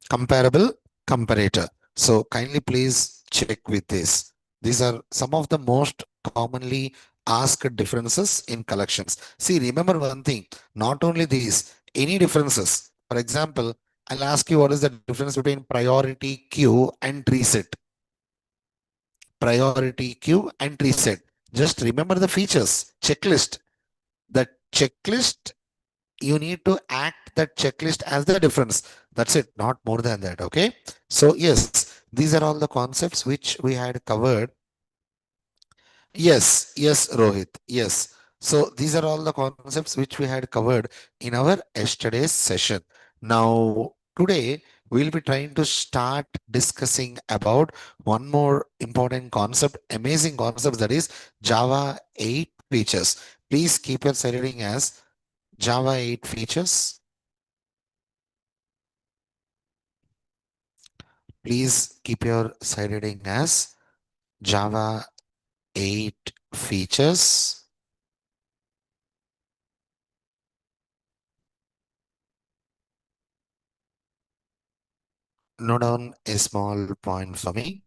Comparable comparator. So kindly please check with this. These are some of the most commonly asked differences in collections. See, remember one thing, not only these, any differences. For example, I'll ask you what is the difference between priority queue and reset. Priority queue and reset. Just remember the features, checklist. The checklist, you need to act that checklist as the difference. That's it, not more than that. Okay. So, yes, these are all the concepts which we had covered. Yes, yes, Rohit. Yes. So, these are all the concepts which we had covered in our yesterday's session. Now, today we'll be trying to start discussing about one more important concept, amazing concept, that is Java 8 features. Please keep your side heading as Java 8 features. Please keep your side heading as Java 8 features. Note down a small point for me.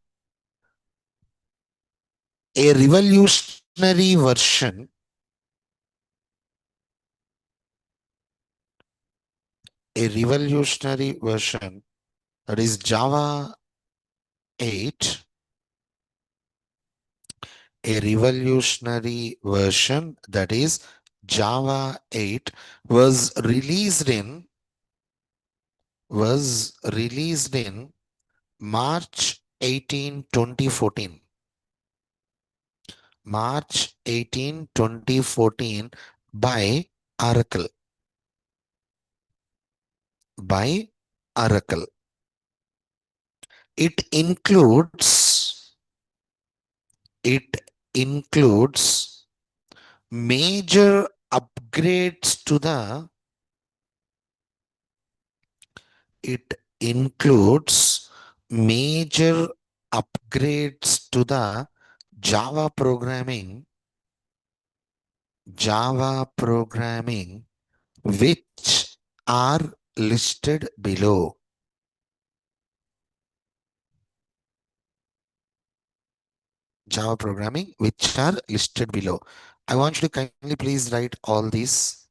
A revolutionary version, a revolutionary version, that is Java 8, a revolutionary version, that is Java 8, was released in March 18, 2014. March 18, 2014, by Oracle. By Oracle. It includes major upgrades to the it includes major upgrades to the Java programming Java programming which are listed below. Java programming which are listed below. I want you to kindly please write all these.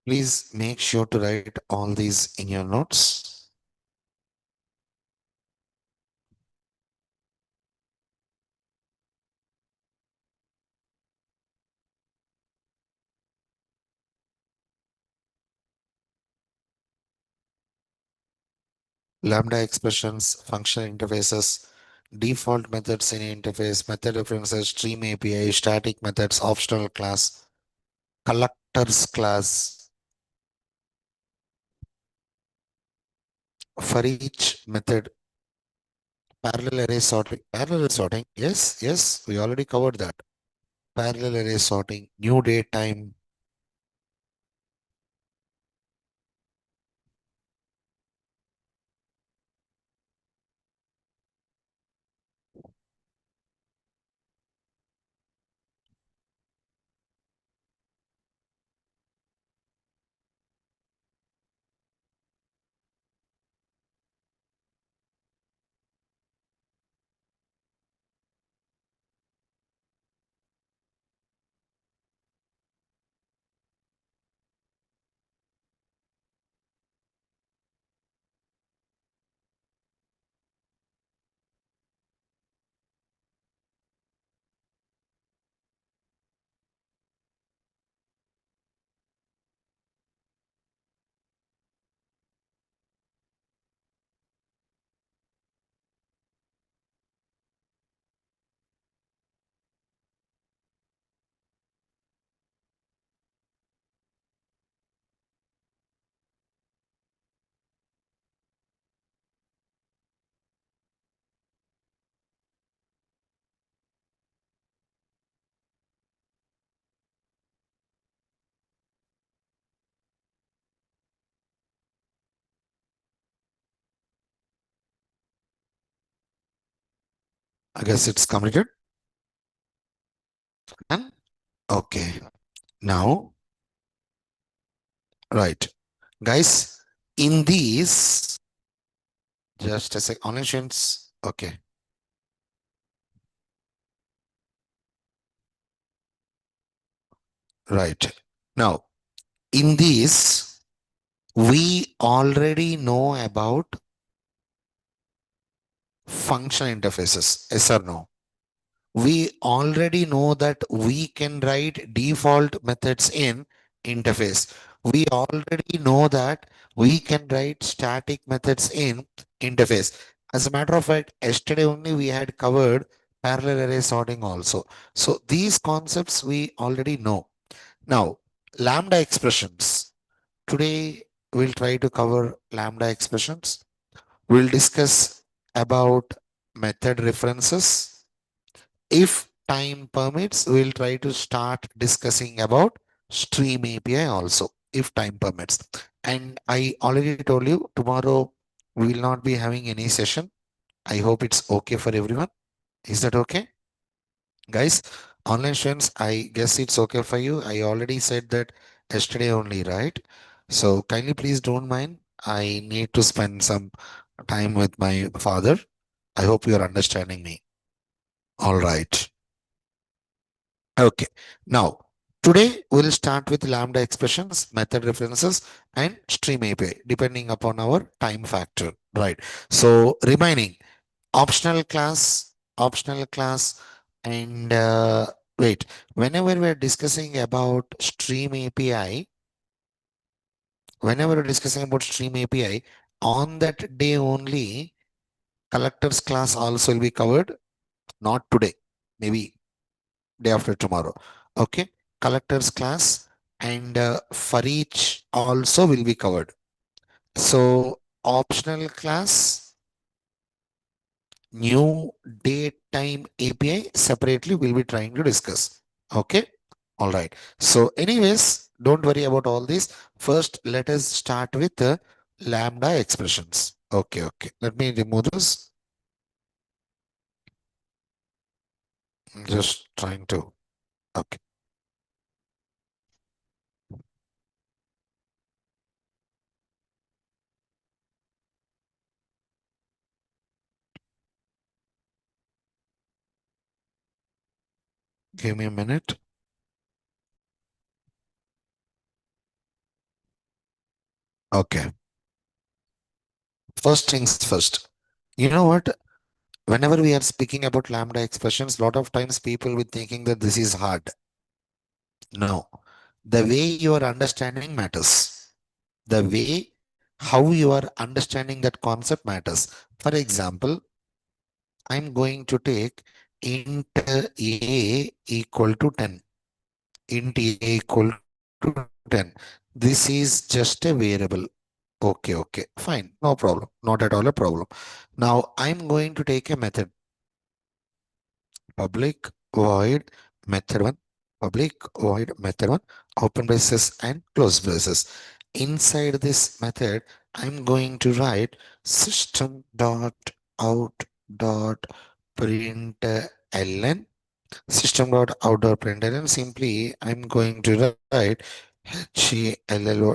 Please make sure to write all these in your notes. Lambda expressions, functional interfaces, default methods in interface, method references, stream API, static methods, optional class, collectors class. For each method, parallel array sorting. Yes, yes, we already covered that. Parallel array sorting, new date time. I guess it's completed. And okay. Now, right. Guys, in these, just a sec, online students. Okay. Right. Now, in these, we already know about functional interfaces. Yes or no? We already know that we can write default methods in interface. We already know that we can write static methods in interface. As a matter of fact, yesterday only we had covered parallel array sorting also. So these concepts we already know. Now, lambda expressions. Today we'll try to cover lambda expressions. We'll discuss about method references. If time permits, we'll try to start discussing about Stream API also, if time permits. And I already told you tomorrow we will not be having any session. I hope it's okay for everyone. Is that okay? Guys, online students, I guess it's okay for you. I already said that yesterday only, right? So kindly please don't mind. I need to spend some time with my father. I hope you are understanding me. All right. Okay. Now, today we'll start with lambda expressions, method references, and stream API, depending upon our time factor. Right. So, remaining optional class, and wait, whenever we're discussing about stream API, whenever we're discussing about stream API, on that day only, collectors class also will be covered, not today, maybe day after tomorrow. Okay, collectors class and for each also will be covered. So optional class, new date time API separately we'll be trying to discuss. Okay, all right. So anyways, don't worry about all this. First, let us start with the lambda expressions. Okay, okay. Let me remove this. I'm just trying to. Okay, give me a minute. Okay. First things first. You know what? Whenever we are speaking about lambda expressions, a lot of times people will thinking that this is hard. No, the way you are understanding matters. The way how you are understanding that concept matters. For example, I'm going to take int a equal to 10. Int a equal to 10. This is just a variable. Okay, okay, fine, no problem, not at all a problem. Now I'm going to take a method. Public void method one, public void method one, open braces and close braces. Inside this method, I'm going to write system dot out dot print ln, system dot out dot print ln. Simply I'm going to write HELLOWORLD,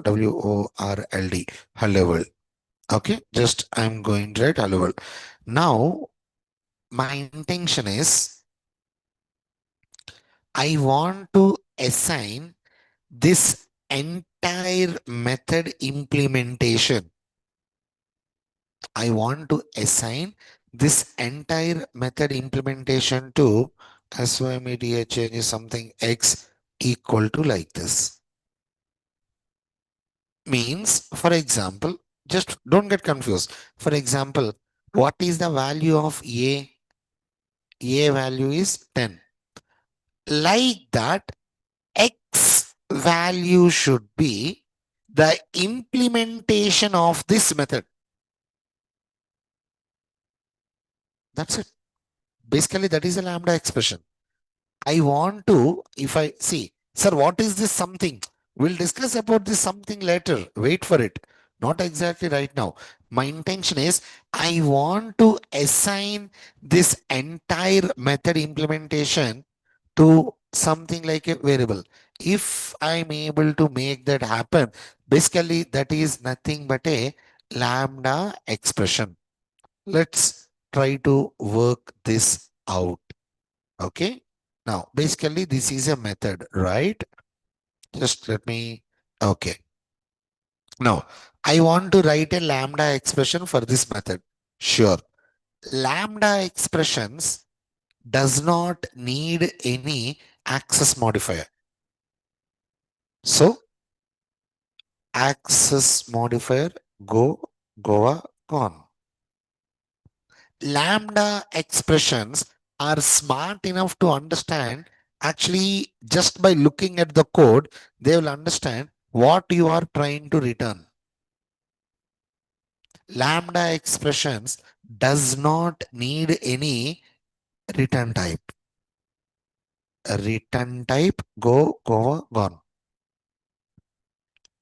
hello world. Okay, just I'm going to write hello world. Now my intention is I want to assign this entire method implementation. I want to assign this entire method implementation to SYMEDA change is something x equal to like this. Means, for example, just don't get confused. For example, what is the value of A? A value is 10. Like that, X value should be the implementation of this method. That's it. Basically, that is a lambda expression. I want to, if I see, sir, what is this something? We'll discuss about this something later. Wait for it. Not exactly right now. My intention is I want to assign this entire method implementation to something like a variable. If I'm able to make that happen, basically that is nothing but a lambda expression. Let's try to work this out. Okay. Now, basically, this is a method, right? Just let me. Okay. Now, I want to write a lambda expression for this method. Sure. Lambda expressions does not need any access modifier. So, access modifier Goa gone. Lambda expressions are smart enough to understand, actually, just by looking at the code, they will understand what you are trying to return. Lambda expressions does not need any return type. A return type gone.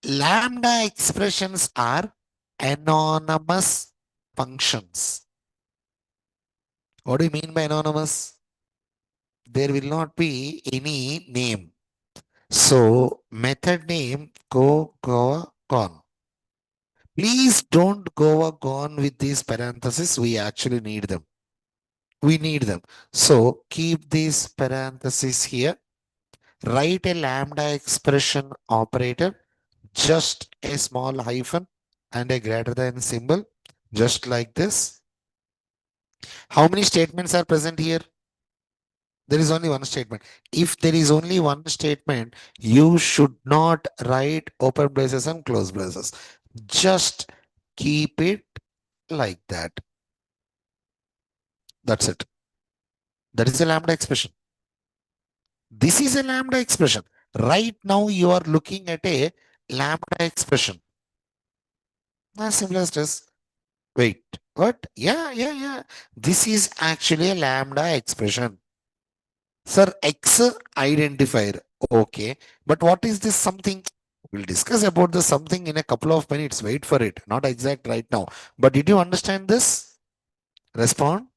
Lambda expressions are anonymous functions. What do you mean by anonymous? There will not be any name. So method name gone. Please don't gone with these parentheses. We actually need them. We need them. So keep these parentheses here. Write a lambda expression operator, just a small hyphen and a greater than symbol, just like this. How many statements are present here? There is only one statement. If there is only one statement, you should not write open braces and close braces. Just keep it like that. That's it. That is a lambda expression. This is a lambda expression. Right now, you are looking at a lambda expression. As simple as this. Wait, what? Yeah. This is actually a lambda expression. Sir, X identifier. Okay. But what is this something? We'll discuss about the something in a couple of minutes. Wait for it. Not exact right now. But did you understand this? Respond.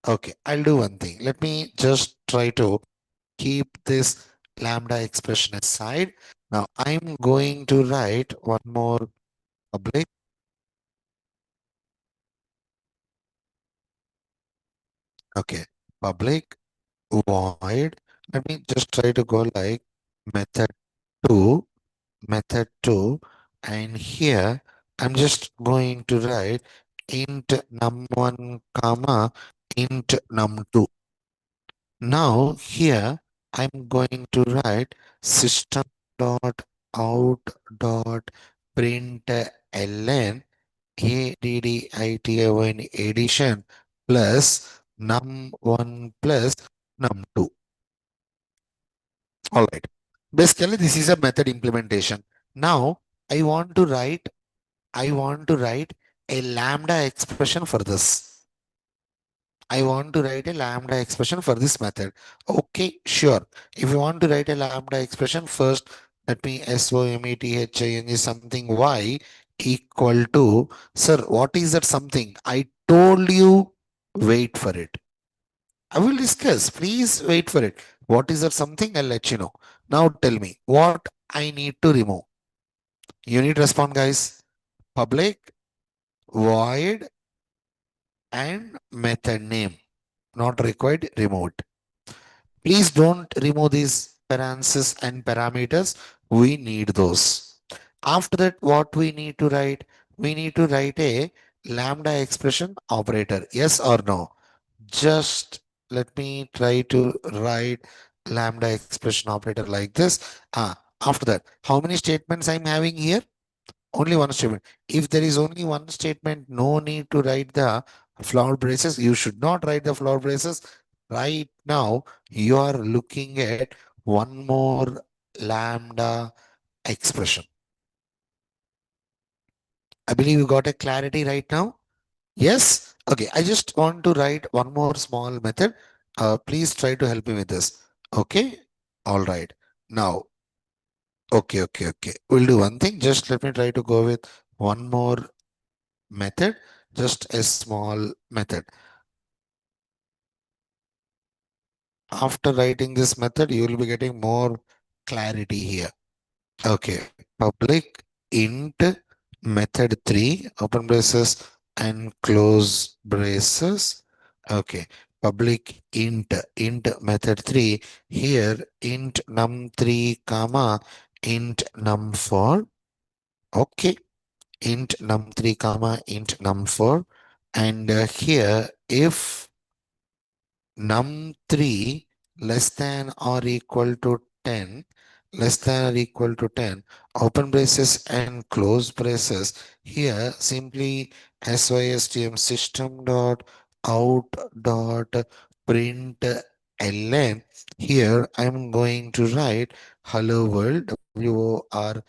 Okay. I'll do one thing. Let me just try to keep this lambda expression aside. Now I'm going to write one more public. Okay. Public void. Let me just try to go like method 2, method 2, and here I'm just going to write int num1 comma int num2. Now here I'm going to write system dot out dot print ln addit addition plus num1 plus num2. All right. Basically, this is a method implementation. Now, I want to write, I want to write a lambda expression for this. I want to write a lambda expression for this method. Okay, sure. If you want to write a lambda expression, first let me SOMATHING something y equal to, sir, what is that something? I told you, wait for it. I will discuss. Please wait for it. What is that something? I'll let you know. Now tell me what I need to remove. You need to respond, guys. Public, void, and method name. Not required, removed. Please don't remove these parentheses and parameters. We need those. After that, what we need to write? We need to write a lambda expression operator. Yes or no? Just let me try to write lambda expression operator like this. After that, how many statements I'm having here? Only one statement. If there is only one statement, no need to write the flower braces. You should not write the flower braces. Right now, you are looking at one more lambda expression. I believe you got a clarity right now. Yes? Okay, I just want to write one more small method. Please try to help me with this. Okay? All right. Now, okay. We'll do one thing. Just let me try to go with one more method, just a small method. After writing this method, you will be getting more clarity here. Okay, public int method 3, open braces and close braces. Okay, public int method 3, here int num3 comma int num4. Okay, int num3 comma int num4, and here if num3 less than or equal to 10, less than or equal to 10, open braces and close braces. Here simply systm system dot out dot print ln. Here I'm going to write hello world, WORLD,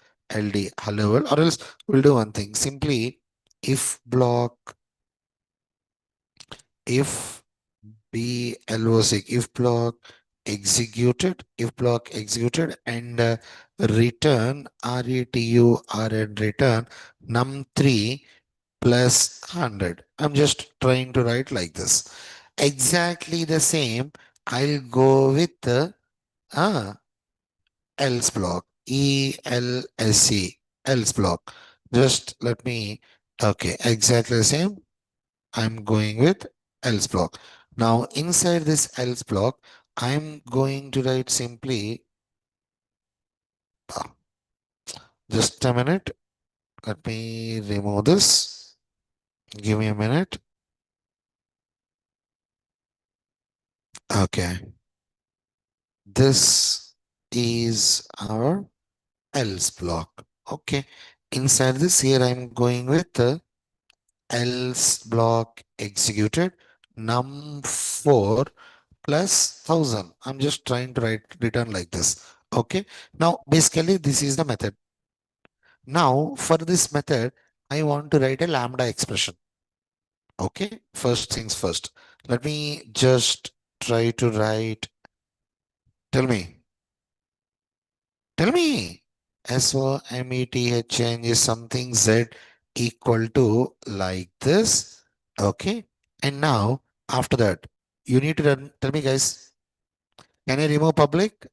hello world, or else we'll do one thing, simply if block, if BLOC, if block executed, and return RETURN, return num3 plus 100. I'm just trying to write like this. Exactly the same. I'll go with the else block, else block. Just let me, okay, exactly the same. I'm going with else block. Now, inside this else block, I'm going to write simply, uh, just a minute. Let me remove this. Give me a minute. Okay. This is our else block. Okay. Inside this, here I'm going with the else block executed num4 plus 1000. I'm just trying to write return like this. Okay. Now, basically, this is the method. Now, for this method, I want to write a lambda expression. Okay. First things first. Let me just try to write. Tell me. Tell me. SOMETHN is something Z equal to like this. Okay. And now, after that, you need to run. Tell me, guys. Can I remove public?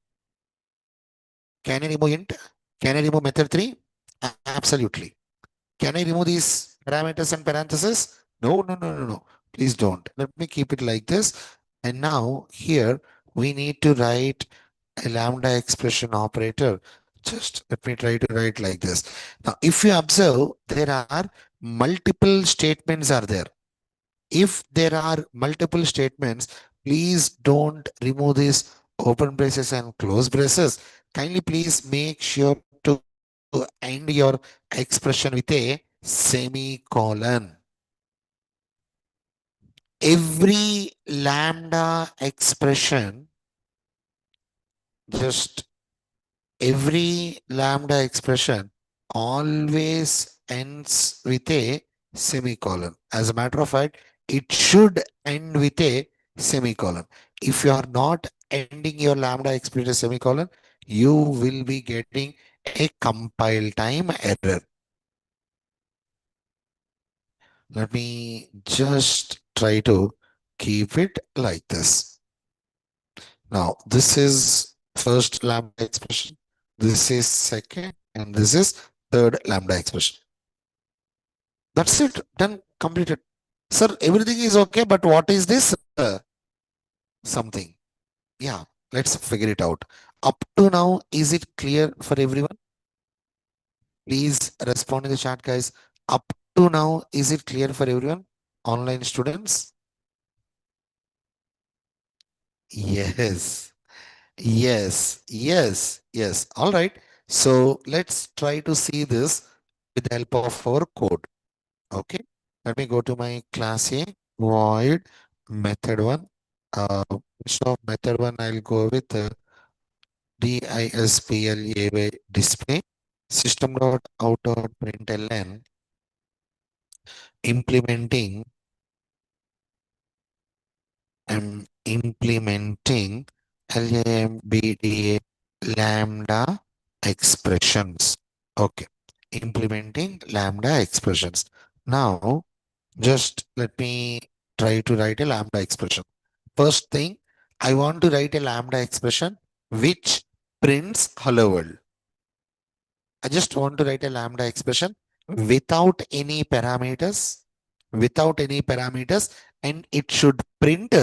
Can I remove int? Can I remove method 3? Absolutely. Can I remove these parameters and parentheses? No, no, no, no, no. Please don't. Let me keep it like this. And now here we need to write a lambda expression operator. Just let me try to write like this. Now, if you observe, there are multiple statements are there. If there are multiple statements, please don't remove these open braces and close braces. Kindly please make sure to end your expression with a semicolon. Every lambda expression, just every lambda expression always ends with a semicolon. As a matter of fact, it should end with a semicolon. If you are not ending your lambda expression with a semicolon, you will be getting a compile time error. Let me just try to keep it like this. Now, this is first lambda expression, this is second, and this is third lambda expression. That's it, done, completed. Sir, everything is okay, but what is this something? Yeah, let's figure it out. Up to now, is it clear for everyone? Please respond in the chat, guys. Up to now, is it clear for everyone? Online students? Yes. Yes, yes, yes. All right. So let's try to see this with the help of our code. Okay. Let me go to my class A, void method one. Instead of method one, I'll go with DISPLAY display system dot out dot println implementing implementing LAMBDA lambda expressions. Okay. implementing lambda expressions. Now, just let me try to write a lambda expression. First thing, I want to write a lambda expression which prints hello world. I just want to write a lambda expression without any parameters, without any parameters, and it should print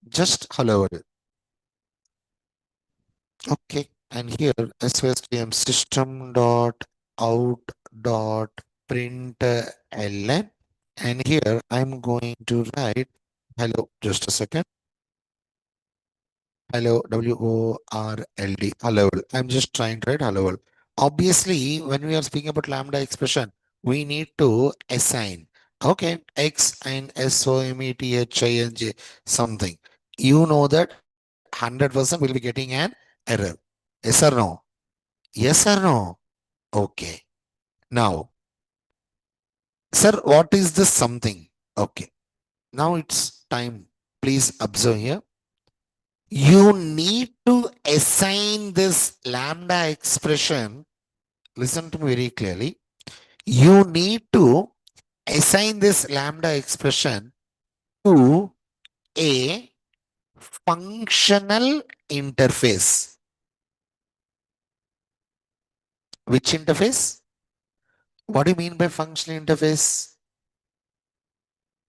just hello world. Okay, and here SVSTM system dot out dot println, and here I'm going to write hello. Just a second. Hello, WORLD. Hello. I'm just trying to write hello. Obviously, when we are speaking about lambda expression, we need to assign. Okay, X and SOMETHING something. You know that 100% will be getting an error. Yes or no? Yes or no? Okay. Now, sir, what is this something? Okay. Now it's time. Please observe here. You need to assign this lambda expression. Listen to me very clearly. You need to assign this lambda expression to a functional interface. Which interface? What do you mean by functional interface?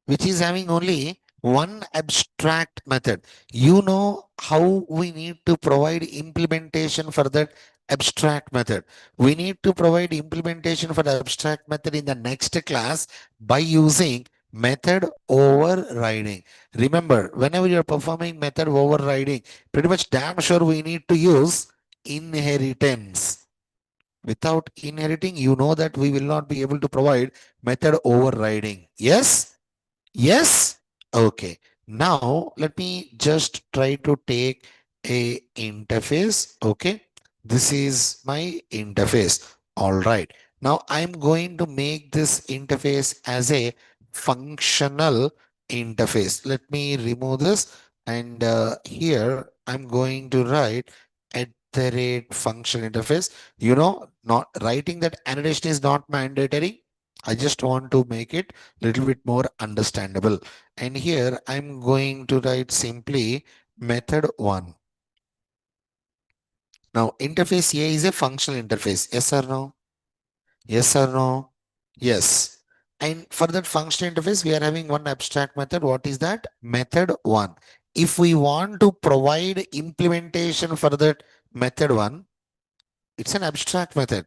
Which is having only one abstract method. You know how we need to provide implementation for that abstract method. We need to provide implementation for the abstract method in the next class by using method overriding. Remember, whenever you're performing method overriding, pretty much damn sure we need to use inheritance. Without inheriting, you know that we will not be able to provide method overriding. Yes? Yes? Okay. Now let me just try to take a interface. Okay. This is my interface. All right. Now I'm going to make this interface as a functional interface. Let me remove this, and here I'm going to write at the rate function interface. Not writing that annotation is not mandatory. I just want to make it little bit more understandable. And here I'm going to write simply method one. Now interface A is a functional interface. Yes or no? Yes or no? Yes. And for that functional interface, we are having one abstract method. What is that? Method one. If we want to provide implementation for that method one, it's an abstract method.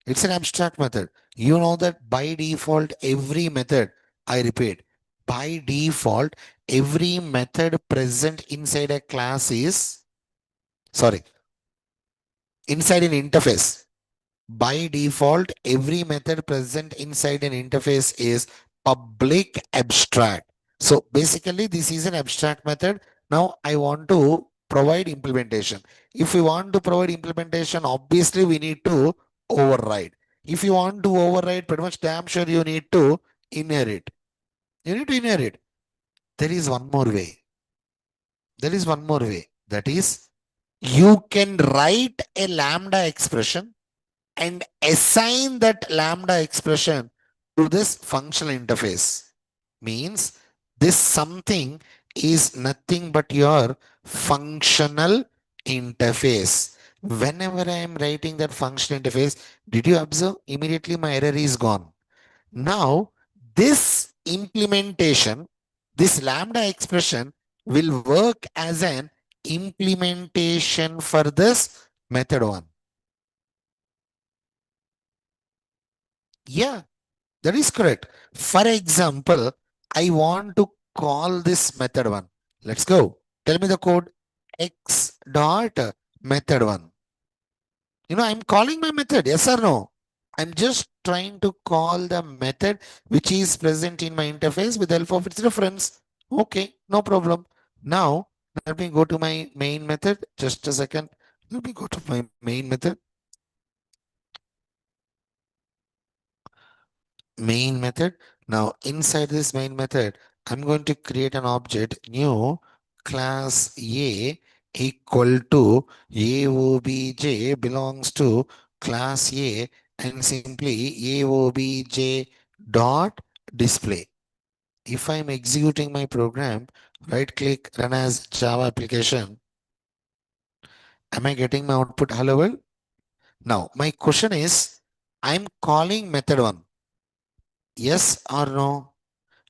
It's an abstract method. You know that by default, every method, I repeat, by default, every method present inside a class is, sorry, inside an interface. By default, every method present inside an interface is public abstract. So basically, this is an abstract method. Now I want to provide implementation. If we want to provide implementation, obviously we need to override. If you want to override, pretty much damn sure you need to inherit. You need to inherit. There is one more way. There is one more way. That is, you can write a lambda expression and assign that lambda expression to this functional interface. Means this something is nothing but your functional interface. Whenever I am writing that functional interface, did you observe? Immediately my error is gone. Now, this implementation, this lambda expression will work as an implementation for this method one. Yeah, that is correct. For example, I want to call this method one. Let's go. Tell me the code x dot method one. I'm calling my method. Yes or no? I'm just trying to call the method which is present in my interface with the help of its reference. Okay, no problem. Now, let me go to my main method. Just a second. Let me go to my main method. Main method. Now inside this main method, I'm going to create an object new class A equal to AOBJ belongs to class A and simply aobj dot display. If I'm executing my program, right click run as Java application. Am I getting my output? Hello world? Now, my question is, I'm calling method one. Yes or no?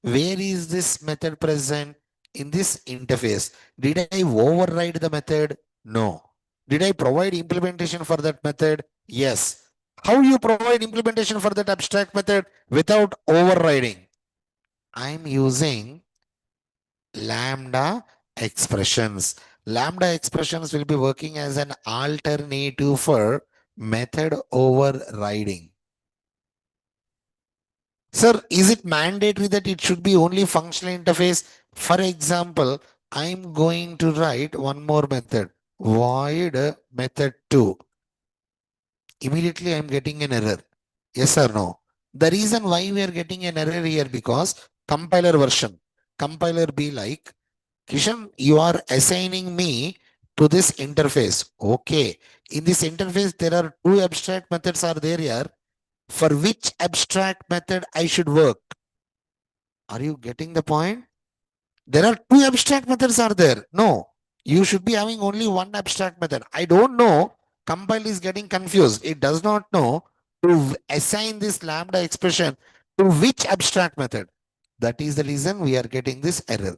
Where is this method present in this interface? Did I override the method? No. Did I provide implementation for that method? Yes. How you provide implementation for that abstract method without overriding? I'm using lambda expressions. Lambda expressions will be working as an alternative for method overriding. Sir, is it mandatory that it should be only functional interface? For example, I'm going to write one more method, void method 2. Immediately I'm getting an error. Yes or no? The reason why we are getting an error here because compiler version. Compiler be like, Kishan, you are assigning me to this interface. Okay. In this interface, there are two abstract methods are there here. For which abstract method I should work? Are you getting the point? There are two abstract methods are there. No, you should be having only one abstract method. I don't know. Compile is getting confused. It does not know to assign this lambda expression to which abstract method. That is the reason we are getting this error.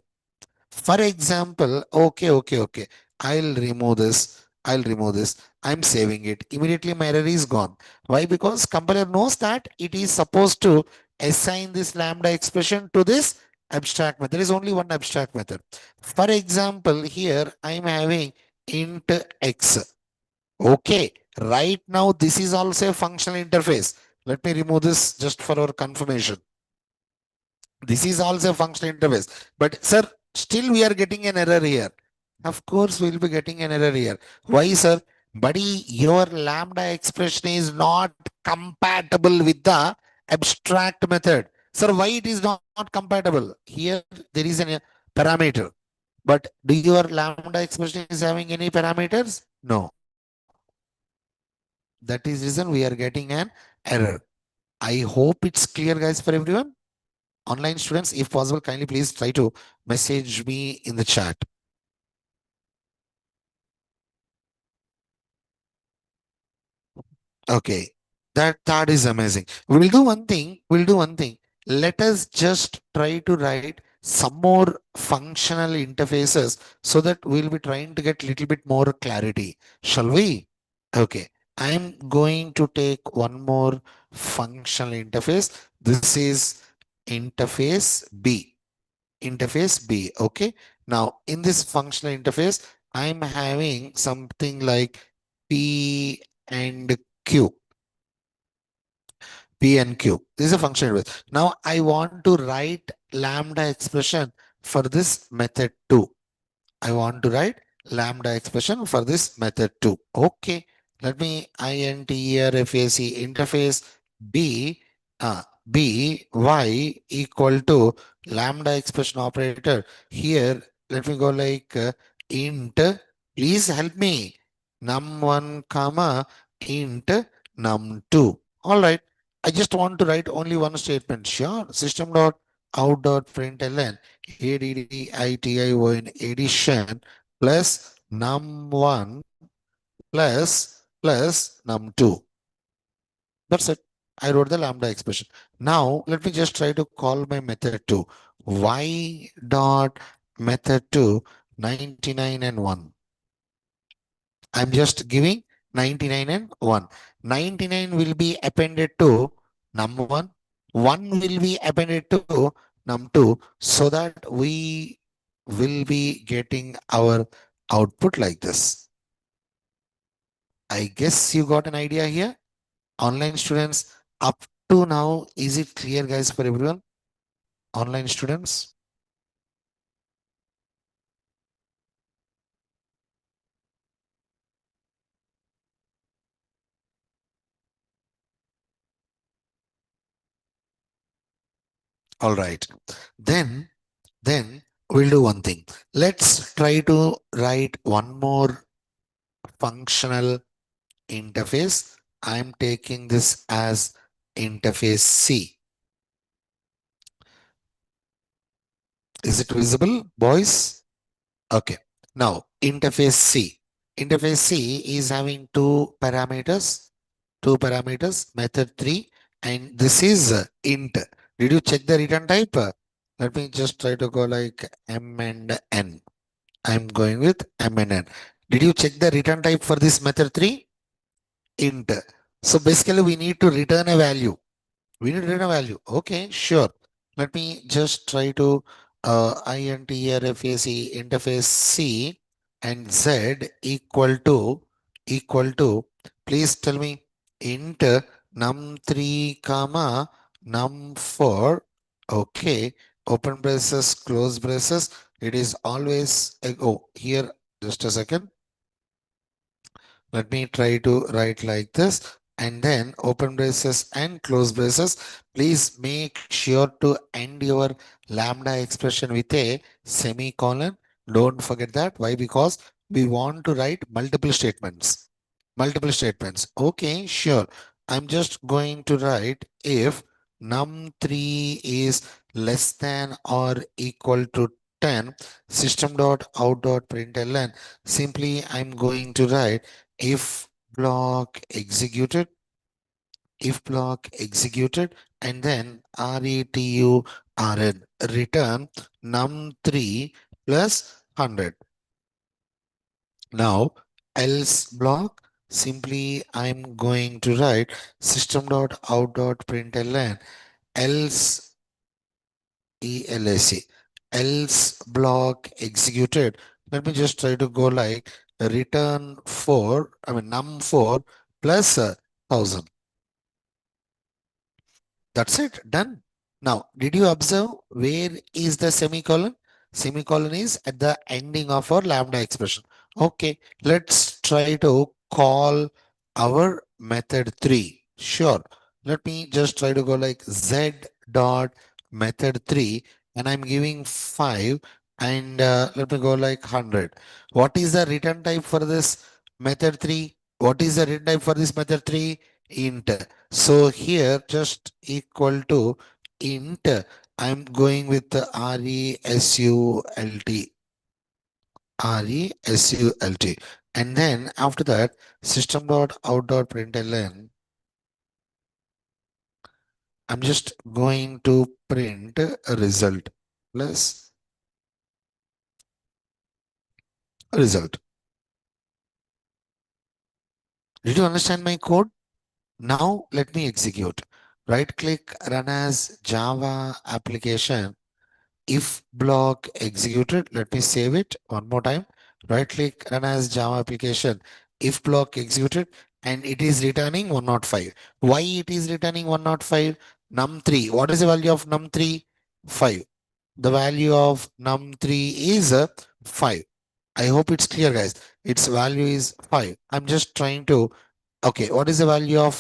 For example, okay. I'll remove this. I'll remove this. I'm saving it. Immediately my error is gone. Why? Because compiler knows that it is supposed to assign this lambda expression to this abstract method. There is only one abstract method. For example, here I'm having int x. Okay. Right now, this is also a functional interface. Let me remove this just for our confirmation. This is also a functional interface. But sir, still we are getting an error here. Of course, we'll be getting an error here. Why, sir? Buddy, your lambda expression is not compatible with the abstract method. Sir, why it is not compatible? Here, there is a parameter. But do your lambda expression is having any parameters? No. That is reason we are getting an error. I hope it's clear, guys, for everyone. Online students, if possible, kindly please try to message me in the chat. Okay, that is amazing. We'll do one thing. We'll do one thing. Let us just try to write some more functional interfaces so that we'll be trying to get little bit more clarity. Shall we? Okay. I'm going to take one more functional interface. This is interface B. Interface B. Okay. Now, in this functional interface, I'm having something like P and Q. P and Q. This is a functional interface. Now, I want to write lambda expression for this method too. I want to write lambda expression for this method too. Okay. Let me interface interface B B y equal to lambda expression operator. Here, let me go like int. Please help me. Num1 comma int num2. All right. I just want to write only one statement. Sure. System dot out dot println ADDITION addition plus num1 plus num2. That's it. I wrote the lambda expression. Now let me just try to call my method 2. Y dot method 2 99 and 1. I'm just giving 99 and 1. 99 will be appended to num1. 1 will be appended to num2 so that we will be getting our output like this. I guess you got an idea here. Online students, up to now, is it clear, guys, for everyone? Online students? All right. Then, then we'll do one thing. Let's try to write one more functional interface. I'm taking this as interface C. Is it visible, boys? Okay. Now, interface C. Interface C is having two parameters, method 3, and this is int. Did you check the return type? Let me just try to go like M and N. I'm going with M and N. Did you check the return type for this method 3? Int. So basically, we need to return a value. We need to return a value. Okay, sure. Let me just try to interface interface C and Z equal to, please tell me, int num3 comma num4. Okay, open braces, close braces. It is always oh, here, just a second. Let me try to write like this, and then open braces and close braces. Please make sure to end your lambda expression with a semicolon. Don't forget that. Why? Because we want to write multiple statements. Multiple statements. Okay, sure. I'm just going to write if num3 is less than or equal to 10, system dot out dot println. Simply, I'm going to write if block executed, if block executed, and then return return num3 plus 100. Now, else block, simply I'm going to write system dot out dot println else ELSE, else block executed. Let me just try to go like return 4, I mean num4 plus 1000. That's it, done. Now, did you observe where is the semicolon? Semicolon is at the ending of our lambda expression. Okay, let's try to call our method 3. Sure. Let me just try to go like z dot method 3, and I'm giving 5, and let me go like 100. What is the return type for this method 3? What is the return type for this method 3? Int. So here just equal to int. I'm going with the result. And then after that, system dot out dot println. I'm just going to print a result plus result. Did you understand my code? Now let me execute. Right click, run as Java application. If block executed, let me save it one more time. Right click, run as Java application. If block executed, and it is returning 105. Why it is returning 105? Num3. What is the value of num3? 5. The value of num3 is 5. I hope it's clear, guys. Its value is 5. I'm just trying to, okay, what is the value of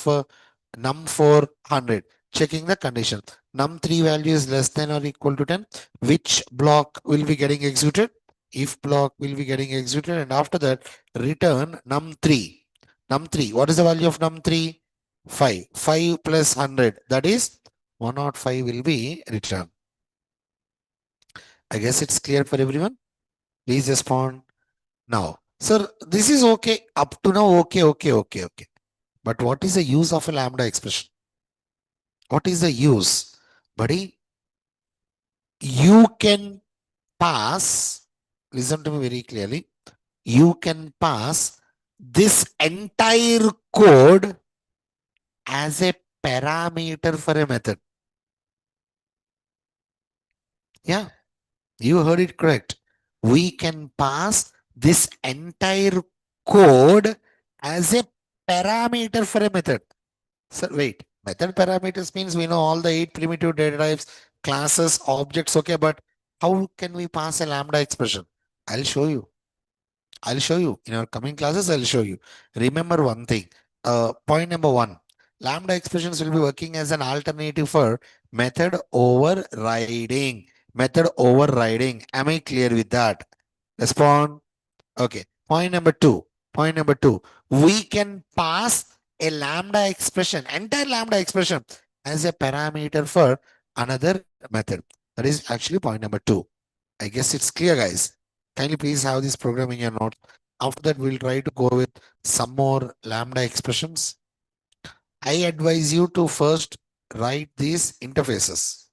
num4 100? Checking the condition. Num3 value is less than or equal to 10. Which block will be getting executed? If block will be getting executed, and after that, return num3. Num3, what is the value of num3? 5. 5 plus 100, that is 105 will be returned. I guess it's clear for everyone. Please respond now. Sir, this is okay. Up to now, okay, okay, okay, okay. But what is the use of a lambda expression? What is the use? Buddy, you can pass, listen to me very clearly, you can pass this entire code as a parameter for a method. Yeah, you heard it correct. We can pass this entire code as a parameter for a method. Sir, wait. Method parameters means we know all the 8 primitive data types, classes, objects. Okay, but how can we pass a lambda expression? I'll show you. I'll show you. In our coming classes, I'll show you. Remember one thing. Point number one. Lambda expressions will be working as an alternative for method overriding. Method overriding. Am I clear with that? Respond. Okay. Point number two. Point number two. We can pass a lambda expression, entire lambda expression as a parameter for another method. That is actually point number two. I guess it's clear, guys. Kindly please have this program in your note. After that, we'll try to go with some more lambda expressions. I advise you to first write these interfaces.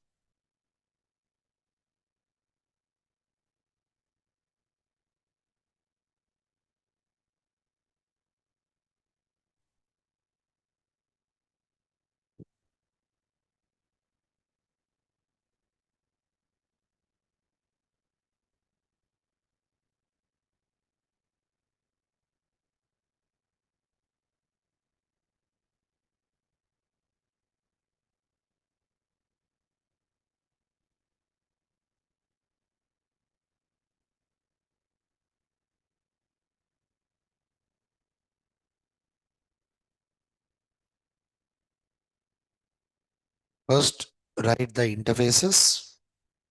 First, write the interfaces,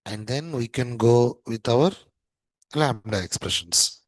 and then we can go with our lambda expressions.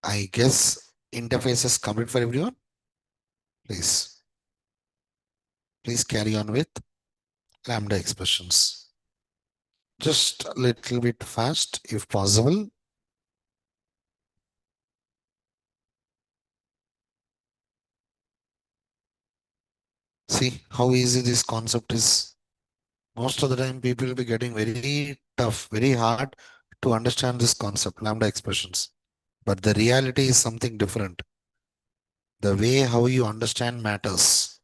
I guess interfaces complete for everyone. Please, please carry on with lambda expressions. Just a little bit fast if possible. See how easy this concept is. Most of the time, people will be getting very tough, very hard to understand this concept, lambda expressions. But the reality is something different. The way how you understand matters.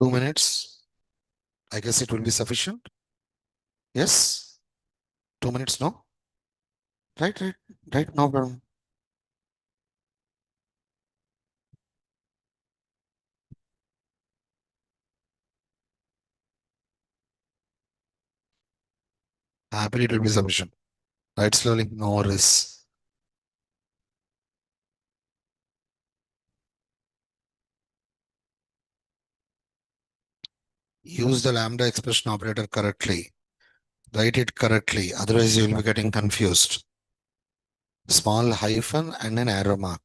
2 minutes. I guess it will be sufficient. Yes. 2 minutes, no? Right, right, right. No problem. Happily, it will be sufficient. Right, slowly. No worries. Use the lambda expression operator correctly. Write it correctly. Otherwise, you will be getting confused. Small hyphen and an arrow mark.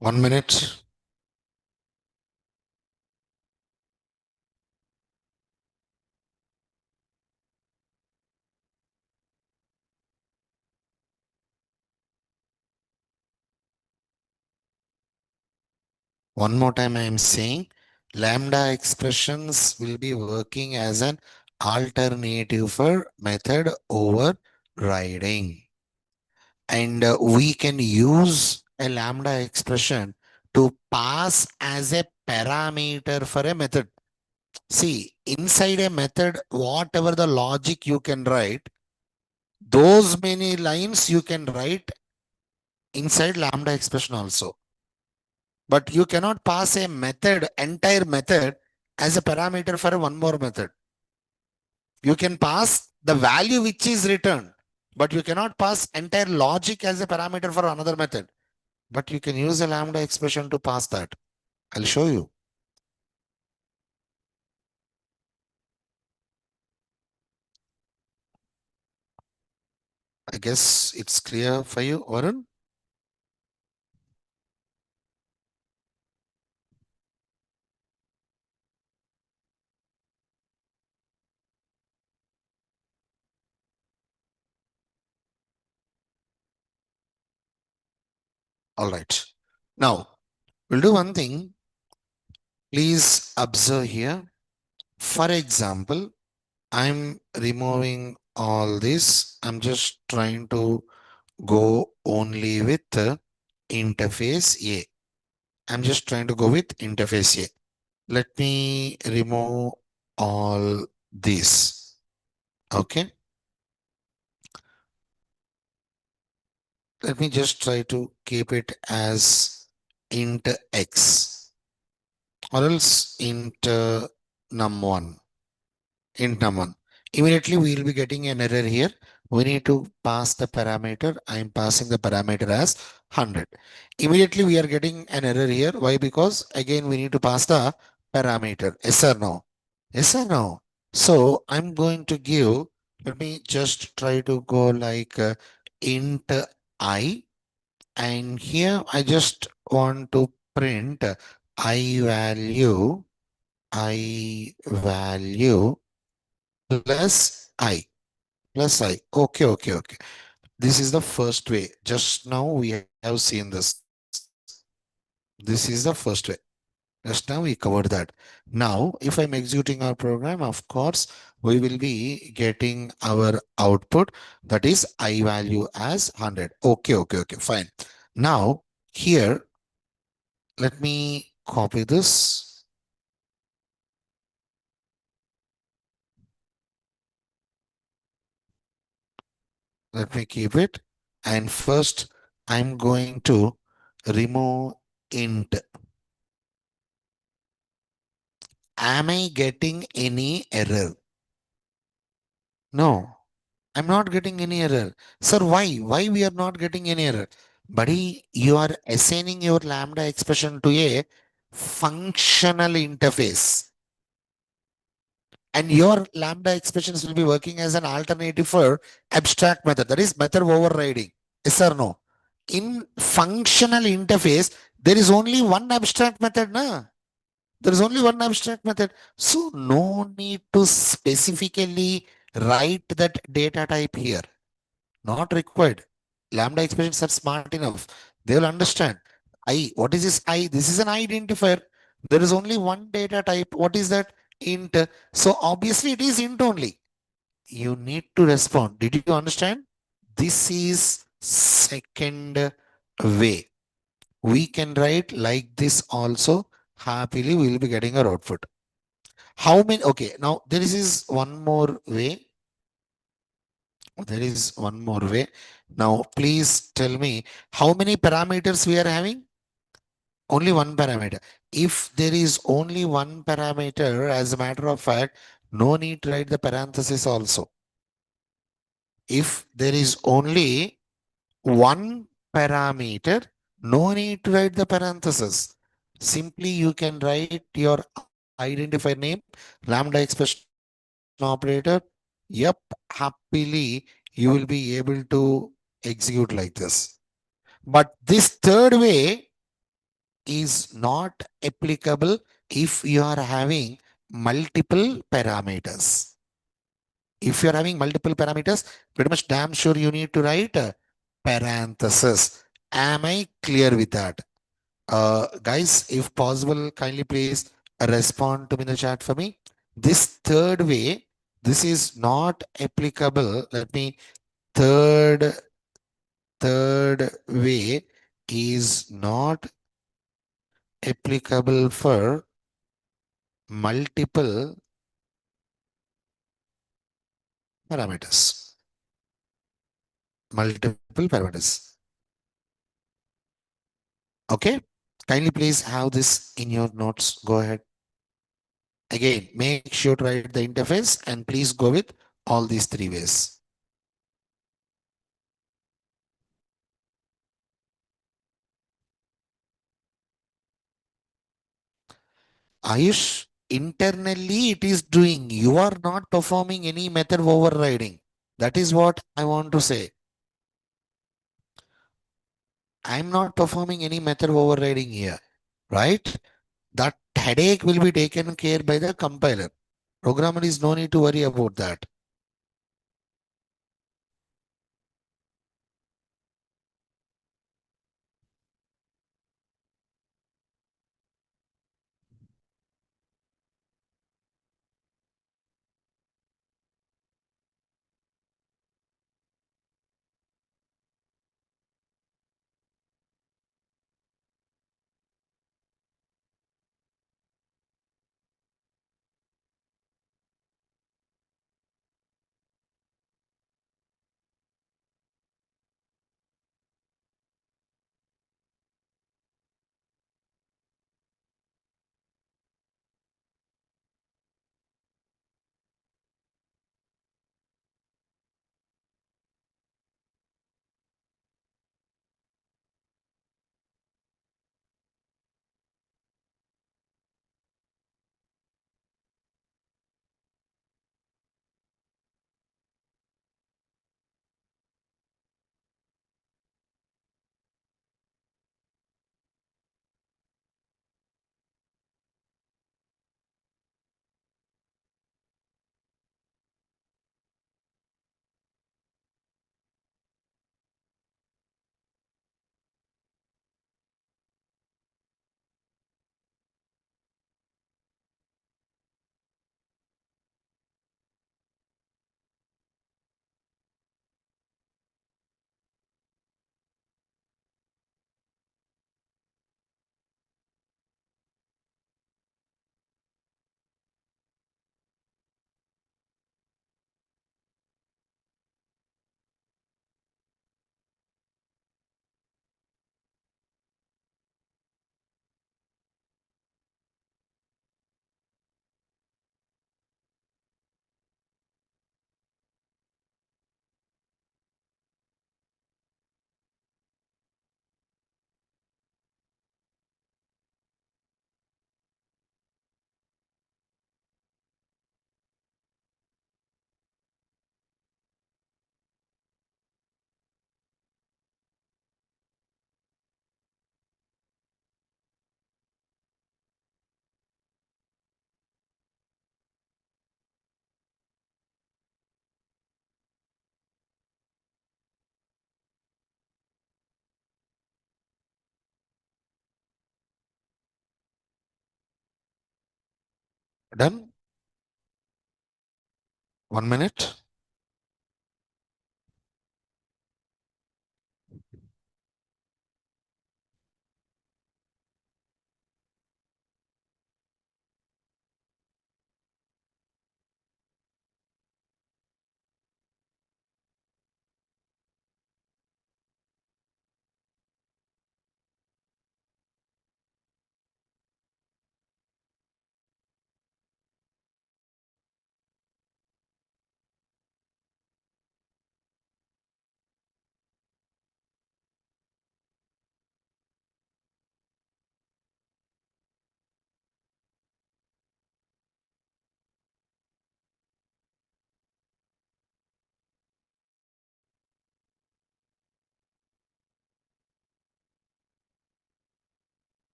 1 minute. One more time, I am saying lambda expressions will be working as an alternative for method overriding. And we can use a lambda expression to pass as a parameter for a method. See, inside a method, whatever the logic you can write, those many lines you can write inside lambda expression also. But you cannot pass a method, entire method, as a parameter for one more method. You can pass the value which is returned, but you cannot pass entire logic as a parameter for another method. But you can use a lambda expression to pass that. I'll show you. I guess it's clear for you, Varun. All right. Now, we'll do one thing. Please observe here. For example, I'm removing all this. I'm just trying to go only with interface A. I'm just trying to go with interface A. Let me remove all this. Okay. Let me just try to keep it as int x or else int num1. Int num1. Immediately we will be getting an error here. We need to pass the parameter. I am passing the parameter as 100. Immediately we are getting an error here. Why? Because again we need to pass the parameter. Yes or no? Yes or no? So I'm going to give, let me just try to go like int I, and here I just want to print I value plus I. Okay, okay, okay. This is the first way. Just now we have seen this. This is the first way. Just now we covered that. Now, if I'm executing our program, of course, we will be getting our output, that is I value as 100. Okay, okay, okay, fine. Now, here, let me copy this. Let me keep it. And first, I'm going to remove int. Am I getting any error? No, I'm not getting any error. Sir, why? Why we are not getting any error? Buddy, you are assigning your lambda expression to a functional interface. And your lambda expressions will be working as an alternative for abstract method. That is method overriding. Yes or no? In functional interface, there is only one abstract method, na? There is only one abstract method. So no need to specifically write that data type here. Not required. Lambda expressions are smart enough. They will understand. I, what is this I? This is an identifier. There is only one data type. What is that? Int. So obviously it is int only. You need to respond. Did you understand? This is second way. We can write like this also. Happily, we will be getting our output. How many? Okay, now there is one more way. There is one more way. Now, please tell me how many parameters we are having? Only one parameter. If there is only one parameter, as a matter of fact, no need to write the parenthesis also. If there is only one parameter, no need to write the parenthesis. Simply you can write your identifier name, lambda expression operator. Yep, happily you will be able to execute like this. But this third way is not applicable if you are having multiple parameters. If you are having multiple parameters, pretty much damn sure you need to write a parenthesis. Am I clear with that? Guys, if possible, kindly please respond to me in the chat for me. This third way, this is not applicable. Let me third third way is not applicable for multiple parameters. Multiple parameters. Okay. Kindly please have this in your notes. Go ahead. Again, make sure to write the interface and please go with all these three ways. Ayush, internally it is doing. You are not performing any method overriding. That is what I want to say. I'm not performing any method overriding here, right? That headache will be taken care by the compiler. Programmer is no need to worry about that. Done? 1 minute.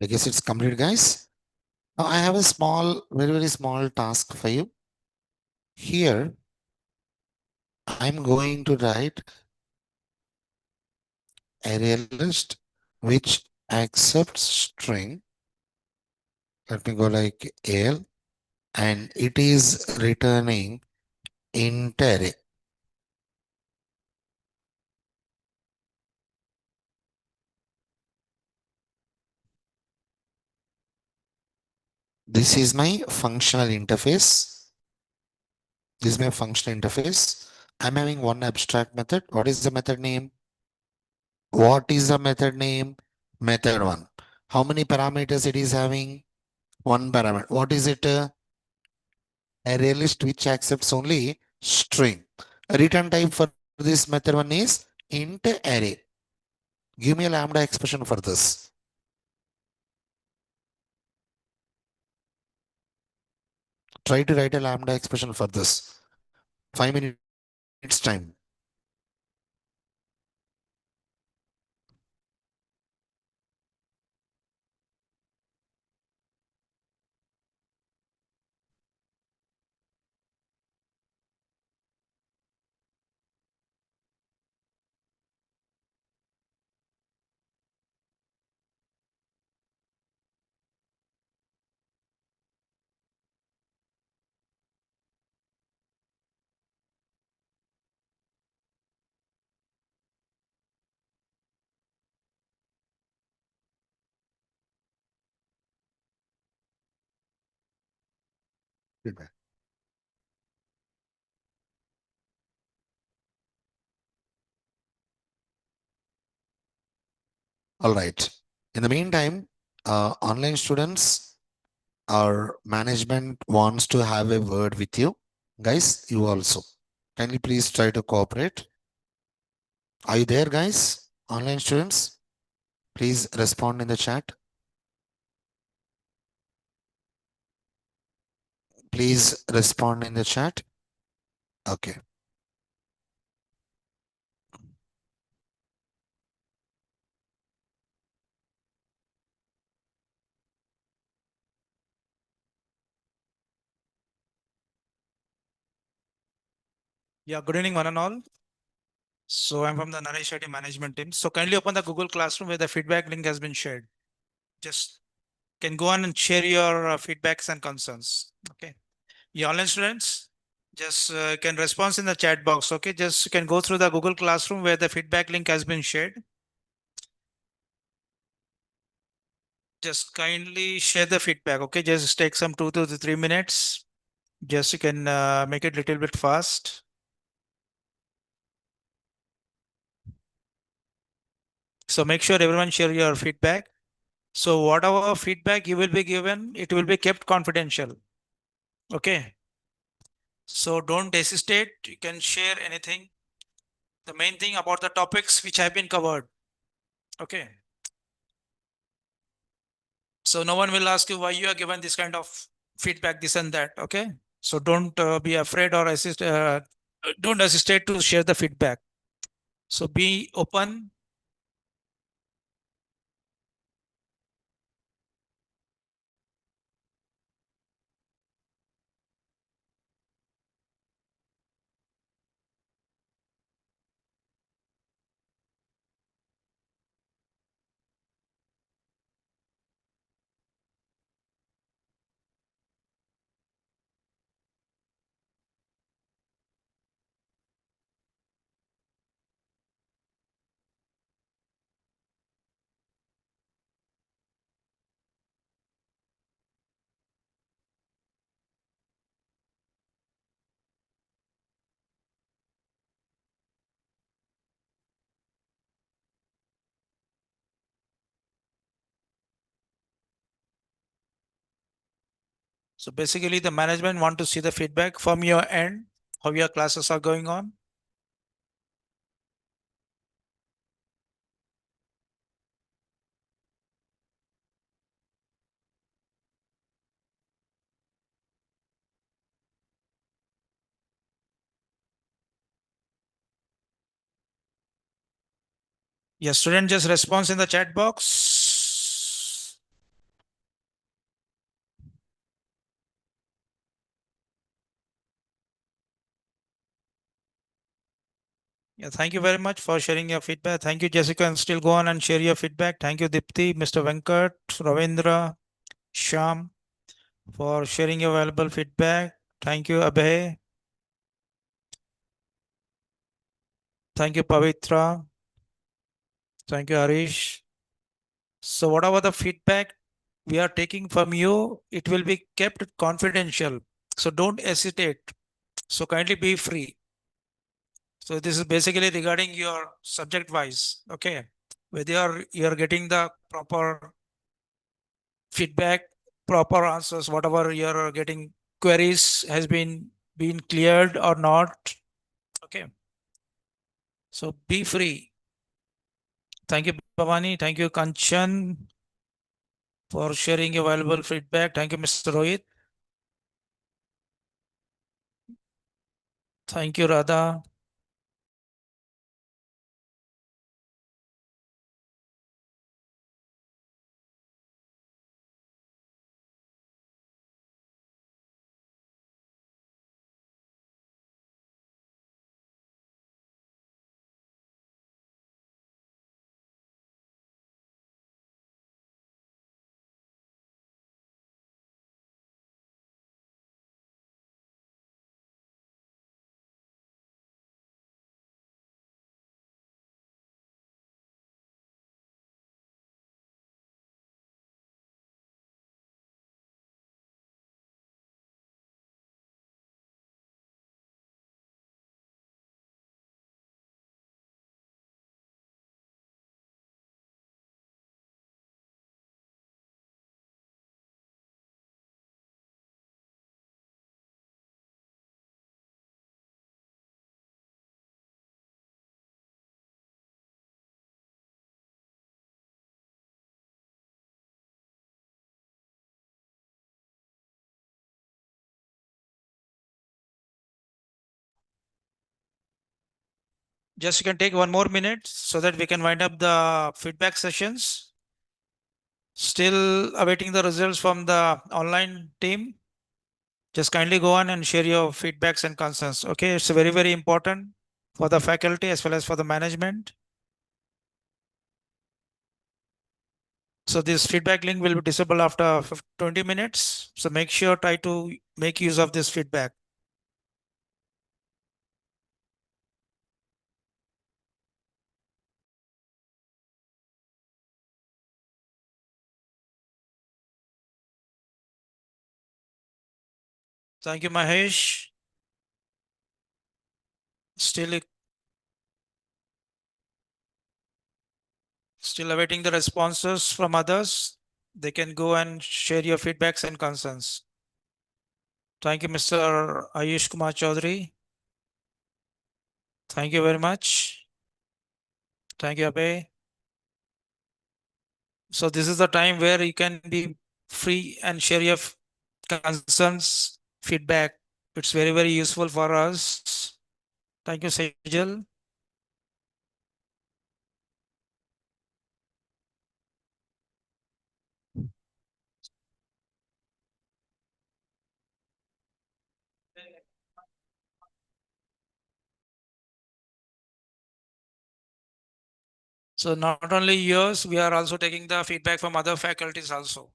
I guess it's complete, guys. Now I have a small, very, very small task for you. Here, I'm going to write array list which accepts string. Let me go like AL, and it is returning int array. This is my functional interface. This is my functional interface. I'm having one abstract method. What is the method name? What is the method name? Method one. How many parameters it is having? One parameter. What is it? Array list which accepts only string. A return type for this method one is int array. Give me a lambda expression for this. Try to write a lambda expression for this. 5 minutes time. Feedback. All right. In the meantime, online students, our management wants to have a word with you. Guys, you also. Kindly please try to cooperate. Are you there, guys? Online students, please respond in the chat. Please respond in the chat. Okay. Yeah, good evening, one and all. So I'm from the Naresh IT management team. So kindly open the Google Classroom where the feedback link has been shared. Just can go on and share your feedbacks and concerns. Okay. The online students just can respond in the chat box. Okay. Just you can go through the Google Classroom where the feedback link has been shared. Just kindly share the feedback. Okay. Just take some 2 to 3 minutes. Just you can make it a little bit fast. So make sure everyone share your feedback. So whatever feedback you will be given, it will be kept confidential. Okay. So don't hesitate. You can share anything. The main thing about the topics which have been covered. Okay. So no one will ask you why you are given this kind of feedback, this and that. Okay. So don't be afraid or don't hesitate to share the feedback. So be open. So basically, the management want to see the feedback from your end, how your classes are going on. Your student just response in the chat box. Yeah, thank you very much for sharing your feedback. Thank you, Jessica, and still go on and share your feedback. Thank you, Dipti, Mr. Venkat, Ravindra, Sham, for sharing your valuable feedback. Thank you, Abhay. Thank you, Pavitra. Thank you, Harish. So, whatever the feedback we are taking from you, it will be kept confidential. So, don't hesitate. So, kindly be free. So, this is basically regarding your subject wise. Okay. Whether you're getting the proper feedback, proper answers, whatever you're getting queries has been cleared or not. Okay. So, be free. Thank you, Bhavani. Thank you, Kanchan, for sharing your valuable feedback. Thank you, Mr. Rohit. Thank you, Radha. Just you can take 1 more minute so that we can wind up the feedback sessions. Still awaiting the results from the online team. Just kindly go on and share your feedbacks and concerns. Okay, it's very, very important for the faculty as well as for the management. So this feedback link will be disabled after 20 minutes. So make sure try to make use of this feedback. Thank you, Mahesh. Still, still awaiting the responses from others. They can go and share your feedbacks and concerns. Thank you, Mr. Ayush Kumar Chaudhary. Thank you very much. Thank you, Abhay. So this is the time where you can be free and share your concerns, feedback. It's very, very useful for us. Thank you, Sejal. So not only yours, we are also taking the feedback from other faculties also.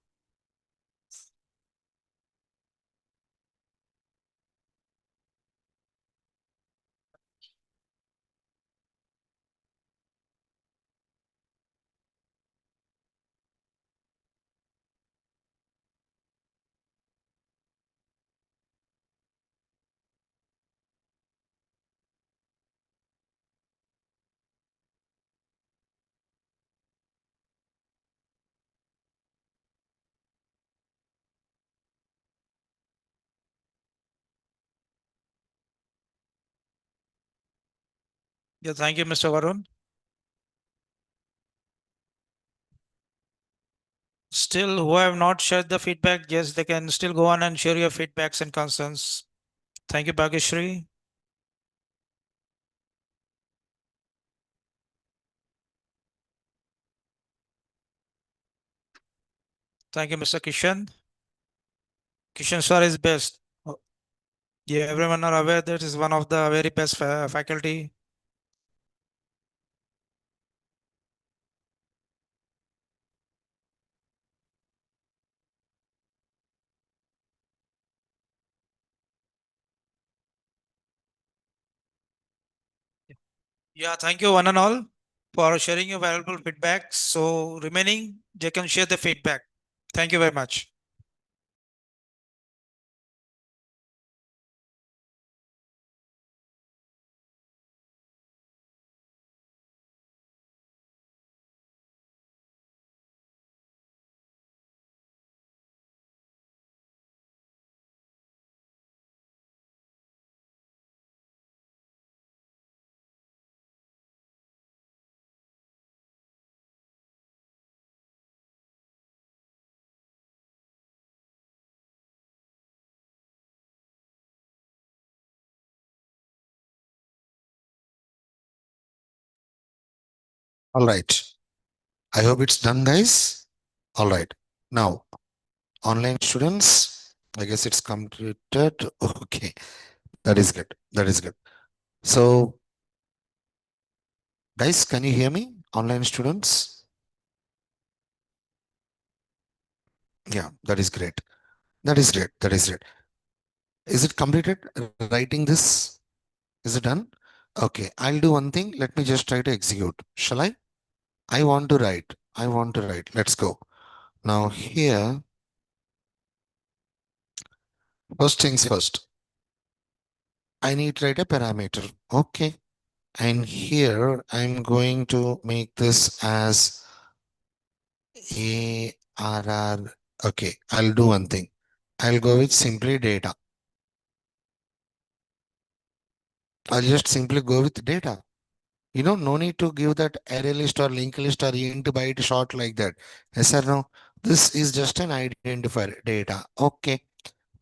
Yeah, thank you, Mr. Varun. Still, who have not shared the feedback, yes, they can still go on and share your feedbacks and concerns. Thank you, Bhageshri. Thank you, Mr. Kishan. Kishan sir is best. Yeah, everyone are aware that is one of the very best faculty. Yeah, thank you one and all for sharing your valuable feedback. So remaining, they can share the feedback. Thank you very much. All right. I hope it's done, guys. All right. Now, online students, I guess it's completed. Okay. That is good. That is good. So, guys, can you hear me? Online students? Yeah, that is great. That is great. That is great. Is it completed? Writing this? Is it done? Okay, I'll do one thing. Let me just try to execute. Shall I? I want to write. I want to write. Let's go. Now, here, first things first, I need to write a parameter. Okay. And here, I'm going to make this as ARR. Okay, I'll do one thing. I'll go with simply data. I'll just simply go with data. No need to give that array list or linked list or int byte short like that. Yes or no? This is just an identifier data. Okay.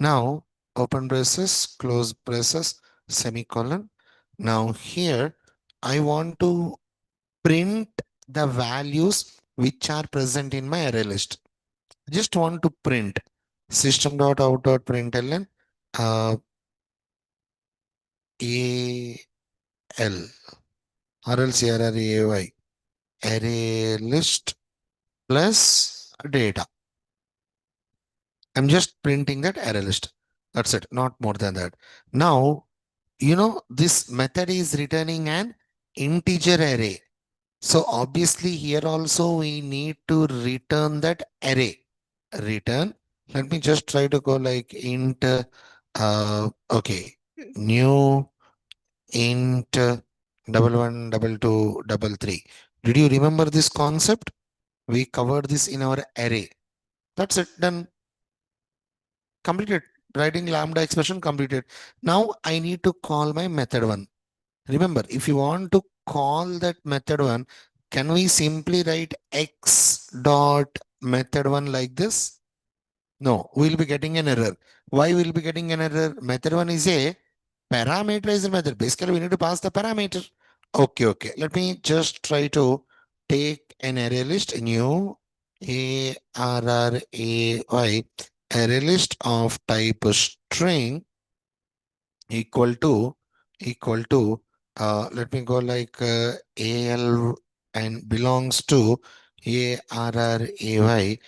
Now, open braces, close braces, semicolon. Now here, I want to print the values which are present in my array list. Just want to print system.out.println uh, AL or else ARRAY array list plus data. I'm just printing that array list. That's it, not more than that. Now, this method is returning an integer array. So obviously here also we need to return that array. Return. Let me just try to go like int, okay, new int double one, double two, double three. Did you remember this concept? We covered this in our array. That's it, done. Completed. Writing lambda expression completed. Now I need to call my method one. Remember, if you want to call that method one, can we simply write x dot method one like this? No, we'll be getting an error. Why we'll be getting an error? Method one is a parameterized method. Basically, we need to pass the parameter. Okay, okay. Let me just try to take an array list, new array array list of type string equal to equal to let me go like al and belongs to array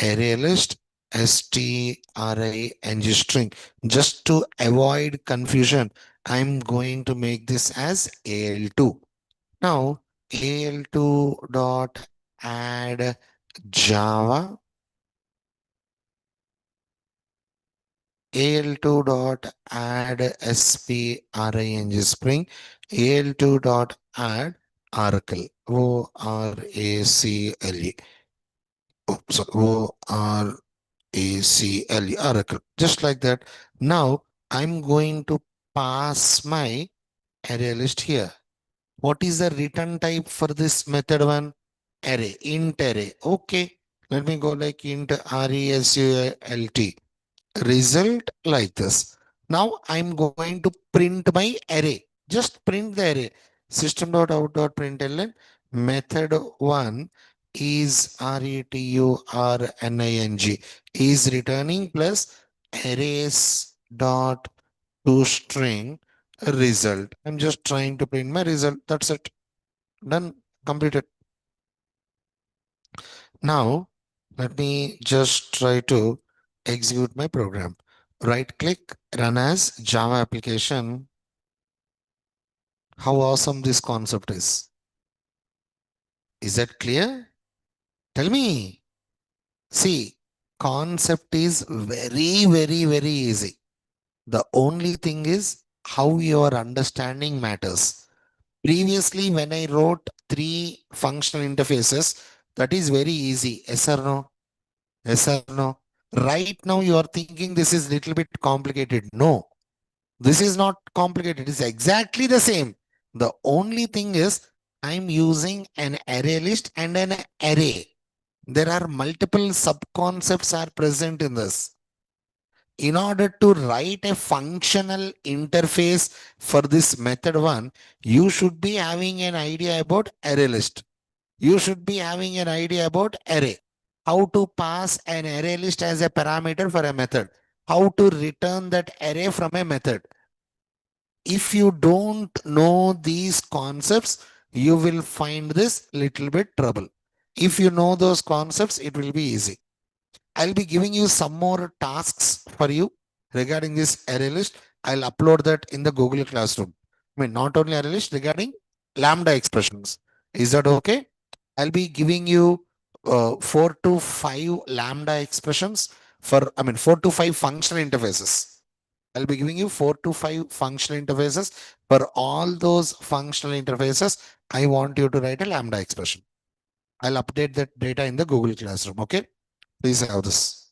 array list string string. Just to avoid confusion, I'm going to make this as al2. Now al2 dot add java al2 dot add spring spring al2 dot add oracle oracle oh sorry oracle, just like that. Now I'm going to pass my array list here. What is the return type for this method one? Array, int array. Okay. Let me go like int result. Result like this. Now I'm going to print my array. Just print the array. System.out.println method one is returning is returning plus arrays dot to string result. I'm just trying to print my result. That's it. Done. Completed. Now, let me just try to execute my program. Right click, run as Java application. How awesome this concept is. Is that clear? Tell me. See, concept is very, very, very easy. The only thing is how your understanding matters. Previously, when I wrote three functional interfaces, that is very easy. Yes or no? Yes or no? Right now, you are thinking this is little bit complicated. No, this is not complicated. It's exactly the same. The only thing is I'm using an array list and an array. There are multiple sub concepts are present in this. In order to write a functional interface for this method one, you should be having an idea about array list. You should be having an idea about array. How to pass an array list as a parameter for a method. How to return that array from a method. If you don't know these concepts, you will find this little bit trouble. If you know those concepts, it will be easy. I'll be giving you some more tasks for you regarding this array list. I'll upload that in the Google Classroom. I mean, not only array list, regarding lambda expressions. Is that okay? I'll be giving you 4 to 5 lambda expressions for, I mean, 4 to 5 functional interfaces. I'll be giving you 4 to 5 functional interfaces. For all those functional interfaces, I want you to write a lambda expression. I'll update that data in the Google Classroom. Okay. Please have this.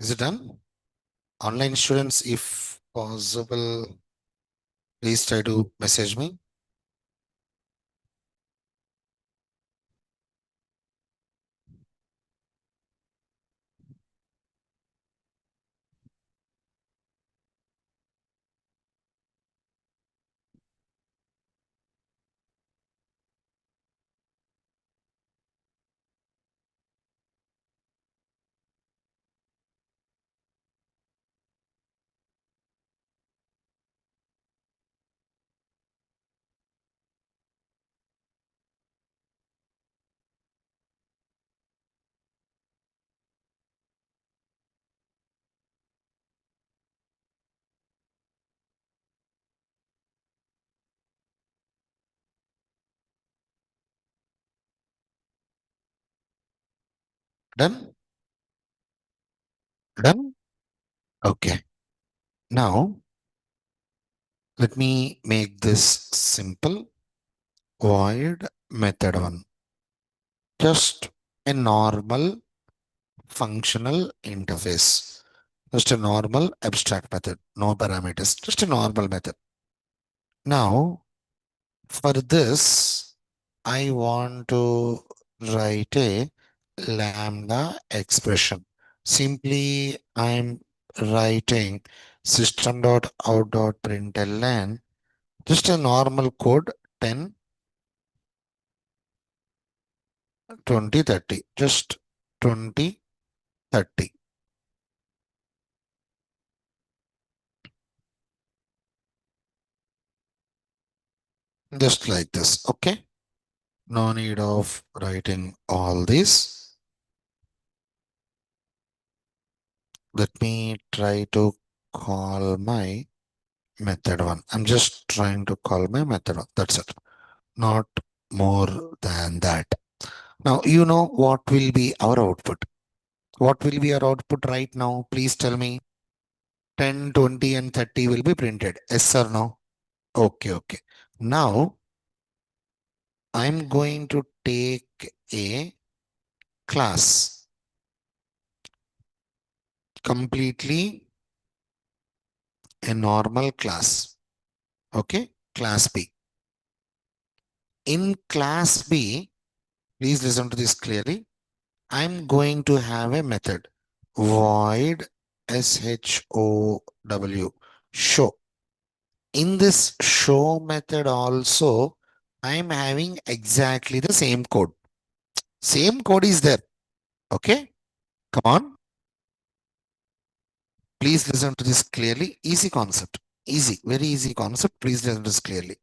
Is it done? Online students, if possible, please try to message me. Done? Done? Okay. Now, let me make this simple. Void method one. Just a normal functional interface. Just a normal abstract method. No parameters. Just a normal method. Now, for this, I want to write a lambda expression. Simply, I'm writing system.out.println, just a normal code 10, 20, 30. Just 20, 30. Just like this. Okay. No need of writing all this. Let me try to call my method one. I'm just trying to call my method one. That's it. Not more than that. Now, you know what will be our output. What will be our output right now? Please tell me. 10, 20, and 30 will be printed. Yes or no? Okay, okay. Now, I'm going to take a class, completely a normal class. Okay, class B. In class B, please listen to this clearly. I'm going to have a method void show. In this show method also, I'm having exactly the same code. Same code is there. Okay, come on. Please listen to this clearly. Easy concept. Easy, very easy concept. Please listen to this clearly.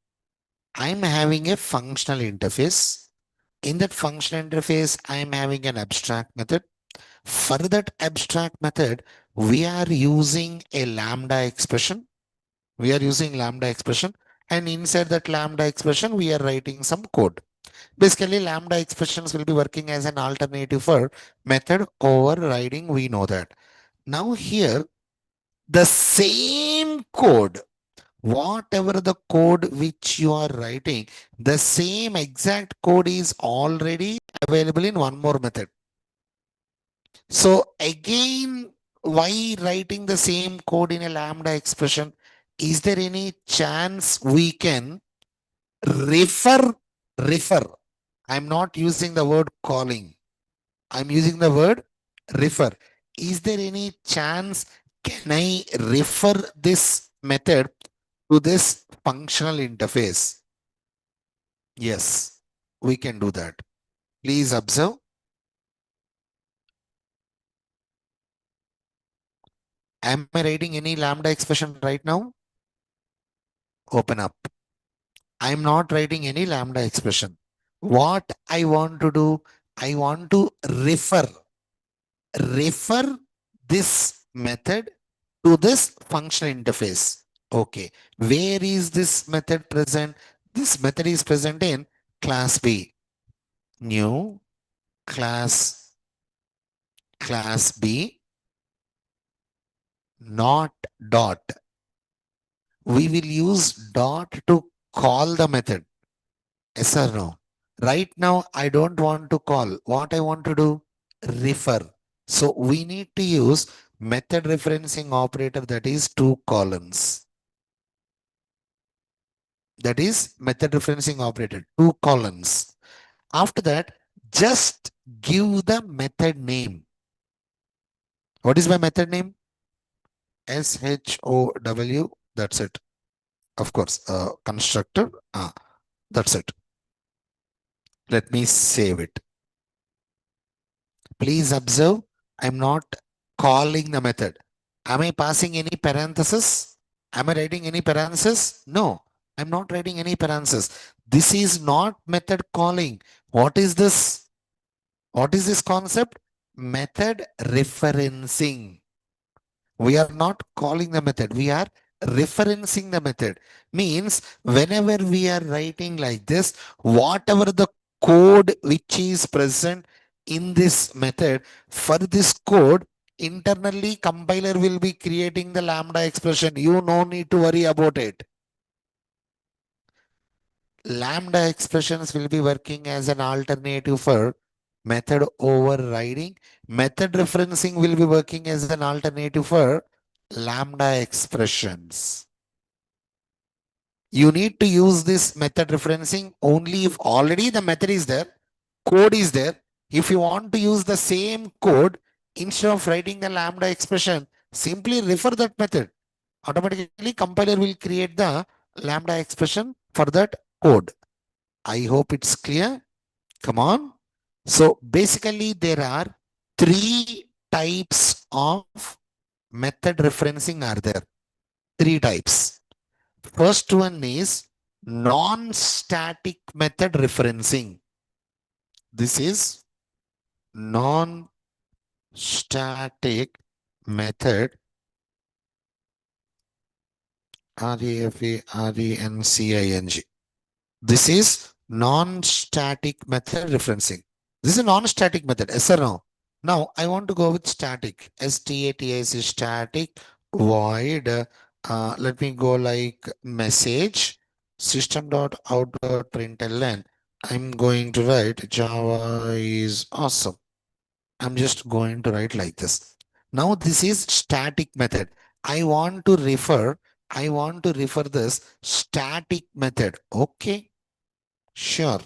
I'm having a functional interface. In that functional interface, I'm having an abstract method. For that abstract method, we are using a lambda expression. We are using lambda expression. And inside that lambda expression, we are writing some code. Basically, lambda expressions will be working as an alternative for method overriding. We know that. Now here, the same code, whatever the code which you are writing, the same exact code is already available in one more method. So again, why writing the same code in a lambda expression? Is there any chance we can refer, refer? I'm not using the word calling. I'm using the word refer. Is there any chance can I refer this method to this functional interface? Yes, we can do that. Please observe. Am I writing any lambda expression right now? Open up. I'm not writing any lambda expression. What I want to do, I want to refer this method to this functional interface. Okay. Where is this method present? This method is present in class B. New class B, not dot. We will use dot to call the method. Yes or no? Right now, I don't want to call. What I want to do? Refer. So we need to use method referencing operator, that is two columns. That is method referencing operator, two columns. After that, just give the method name. What is my method name? SHOW. That's it. Of course, constructor. That's it. Let me save it. Please observe, I'm not calling the method. Am I passing any parenthesis? Am I writing any parenthesis? No, I'm not writing any parenthesis. This is not method calling. What is this? What is this concept? Method referencing. We are not calling the method. We are referencing the method. Means whenever we are writing like this, whatever the code which is present in this method, for this code, internally compiler will be creating the lambda expression. You no need to worry about it. Lambda expressions will be working as an alternative for method overriding. Method referencing will be working as an alternative for lambda expressions. You need to use this method referencing only if already the method is there, code is there. If you want to use the same code, instead of writing the lambda expression, simply refer that method. Automatically compiler will create the lambda expression for that code. I hope it's clear. Come on. So basically there are three types of method referencing are there. Three types. First one is non-static method referencing. This is non-static method referencing. This is non-static method referencing. This is a non-static method. Yes or no? Now I want to go with static. STATIC is static void. Let me go like message system.out.println. I'm going to write Java is awesome. I'm just going to write like this. Now this is static method. I want to refer this static method. Okay, sure.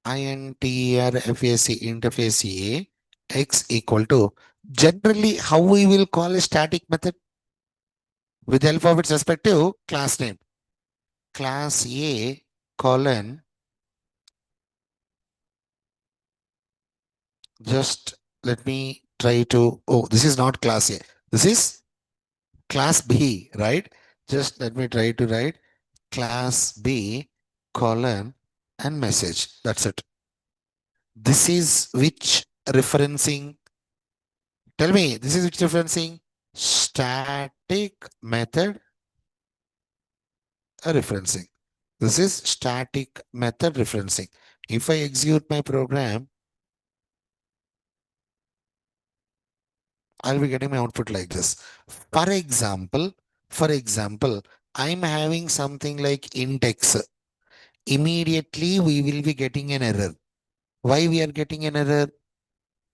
INTRFAC interface A X equal to, generally how we will call a static method with the help of its respective class name. Class A colon, just let me try to, oh, this is not class A. This is class B, right? Just let me try to write class B colon and message. That's it. This is which referencing? Tell me, this is which referencing? Static method referencing. This is static method referencing. If I execute my program, I'll be getting my output like this. For example, I'm having something like index. Immediately we will be getting an error. Why we are getting an error?